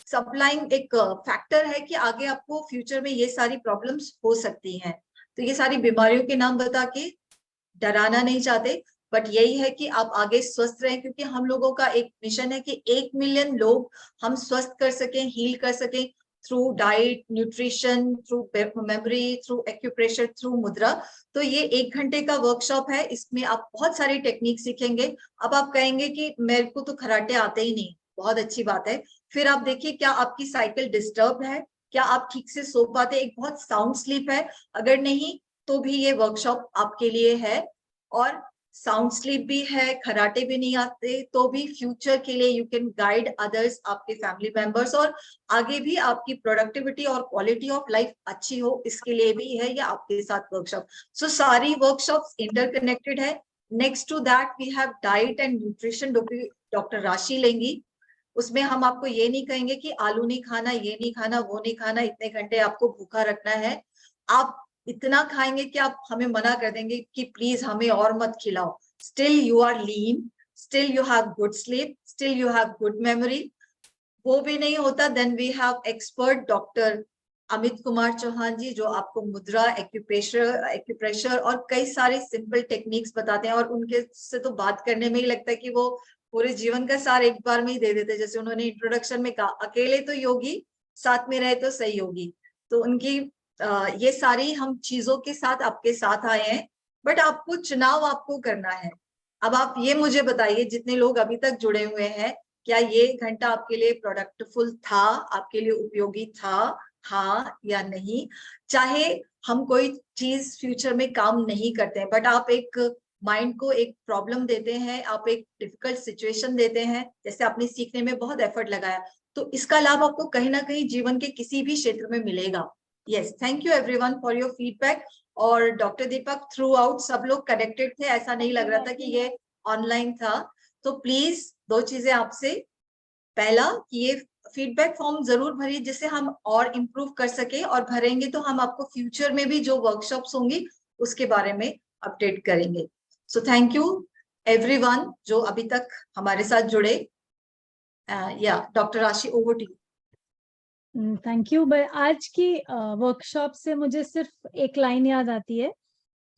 सप्लाइंग एक फैक्टर है कि आगे आपको फ्यूचर में ये सारी प्रॉब्लम्स हो सकती हैं। तो ये सारी बीमारियों के नाम बता के डराना नहीं चाहते, बट यही है कि आप आगे स्वस्थ रहें, क्योंकि हम लोगों का एक मिशन है कि 1 मिलियन लोग हम स्वस्थ कर सकें, हील कर सकें, through diet, nutrition, through memory, through acupressure, through मुद्रा। तो ये 1 घंटे का वर्कशॉप है, इसमें आप बहुत सारी टेक्निक सीखेंगे। अब आप कहेंगे कि मेरे को तो कराटे आते ही नहीं, बहुत अच्छी बात है। फिर आप देखिए क्या आपकी साइकिल डिस्टर्ब है, क्या आप ठीक से सो पाते, एक बहुत साउंड स्लीप है, अगर नहीं तो भी ये वर्कशॉप आपके लिए है। और साउंड स्लीप भी है, खराटे भी नहीं आते तो भी फ्यूचर के लिए यू कैन गाइड अदर्स, आपके फैमिली मेंबर्स, और आगे भी आपकी प्रोडक्टिविटी और क्वालिटी ऑफ लाइफ अच्छी हो, इसके लिए भी है ये आपके साथ वर्कशॉप। सो सारी वर्कशॉप्स इंटरकनेक्टेड है। Next to that we have diet and nutrition, doctor Rashi लेंगी। उसमें हम आपको ये नहीं कहेंगे कि आलू नहीं खाना, ये नहीं खाना, वो नहीं खाना, इतने घंटे आपको भूखा रखना है। आप इतना खाएंगे कि आप हमें मना कर देंगे कि प्लीज हमें और मत खिलाओ। Still you are lean, still you have good sleep, still you have good memory. वो भी नहीं होता, then we have expert doctor Amit Kumar Chauhan ji, जो आपको मुद्रा, एक्यूप्रेशर और कई सारे सिंपल टेक्निक्स बताते हैं, और उनके से तो बात करने में ही लगता है कि वो पूरे जीवन का सार एक बार में ही दे देते, जैसे उन्होंने इंट्रोडक्शन में कहा, अकेले तो योगी, साथ में रहे तो सही योगी। तो उनकी ये सारी हम चीजों के साथ आपके साथ आए हैं, बट आपको चुनाव आपको करना है। अब आप ये मुझे बताइए, जितने लोग अभी तक जुड़े हुए हैं, क्या ये घंटा आपके लिए प्रोडक्टफुल था, आपके लिए उपयोगी था, हाँ या नहीं? चाहे हम कोई चीज फ्यूचर में काम नहीं करते हैं, बट आप एक माइंड को एक प्रॉब्लम देते हैं, आप एक डिफिकल्ट सिचुएशन देते हैं, जैसे आपने सीखने में बहुत एफर्ट लगाया, तो इसका लाभ आपको कहीं ना कहीं जीवन के किसी भी क्षेत्र में मिलेगा। Yes, thank you everyone for your feedback. और डॉक्टर दीपक थ्रू आउट सब लोग कनेक्टेड थे, ऐसा नहीं लग रहा था कि ये ऑनलाइन था। तो प्लीज 2 चीजें आपसे, पहला कि ये फीडबैक फॉर्म जरूर भरिए जिससे हम और इम्प्रूव कर सके, और भरेंगे तो हम आपको फ्यूचर में भी जो वर्कशॉप्स होंगी उसके बारे में अपडेट करेंगे। सो थैंक यू एवरीवन जो अभी तक हमारे साथ जुड़े। या doctor Rashi, over to you. Thank you. आज की वर्कशॉप से मुझे सिर्फ एक लाइन याद आती है,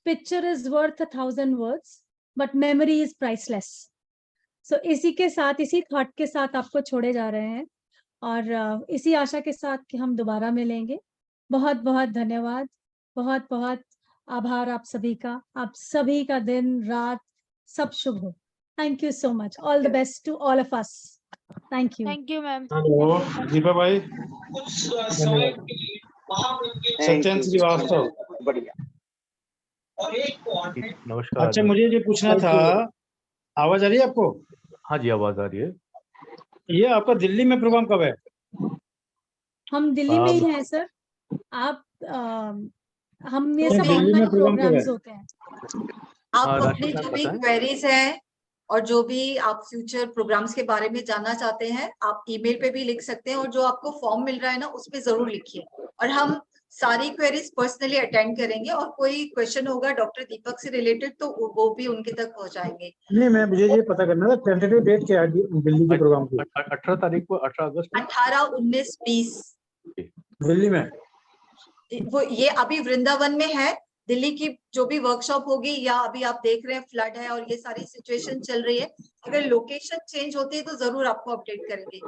picture is worth 1000 words but memory is priceless. So इसी के साथ, इसी थॉट के साथ आपको छोड़े जा रहे हैं, और इसी आशा के साथ कि हम दोबारा मिलेंगे। बहुत बहुत धन्यवाद, बहुत बहुत आभार आप सभी का। आप सभी का दिन रात सब शुभ हो। Thank you so much. All the best to all of us. Thank you. Thank you, ma'am. Hello Deepa भाई, सत्येंद्र श्रीवास्तव। बढ़िया। नमस्कार। अच्छा, मुझे ये पूछना था, आवाज आ रही है आपको? हाँ जी, आवाज आ रही है। ये आपका दिल्ली में प्रोग्राम कब है? हम दिल्ली में ही हैं सर। आप हम ये सब दिल्ली में ऑनलाइन प्रोग्राम कब है? प्रोग्राम्स होते हैं। आप हाँ, अपनी राशि जो साहब भी बताएं। क्वेरीज है और जो भी आप फ्यूचर प्रोग्राम्स के बारे में जानना चाहते हैं, आप ईमेल पे भी लिख सकते हैं, और जो आपको फॉर्म मिल रहा है ना उसमें जरूर लिखिए, और हम सारी क्वेरीज पर्सनली अटेंड करेंगे, और कोई क्वेश्चन होगा डॉक्टर दीपक से रिलेटेड तो वो भी उनके तक पहुंचाएंगे। नहीं, मैं मुझे ये पता करना था टेंटेटिव डेट क्या है दिल्ली के प्रोग्राम की? 18 तारीख को, 18 अगस्त में 18, 19, 20 दिल्ली में। वो ये अभी वृंदावन में है। दिल्ली की जो भी वर्कशॉप होगी, या अभी आप देख रहे हैं फ्लड है और ये सारी सिचुएशन चल रही है, अगर लोकेशन चेंज होती है तो जरूर आपको अपडेट करेंगे।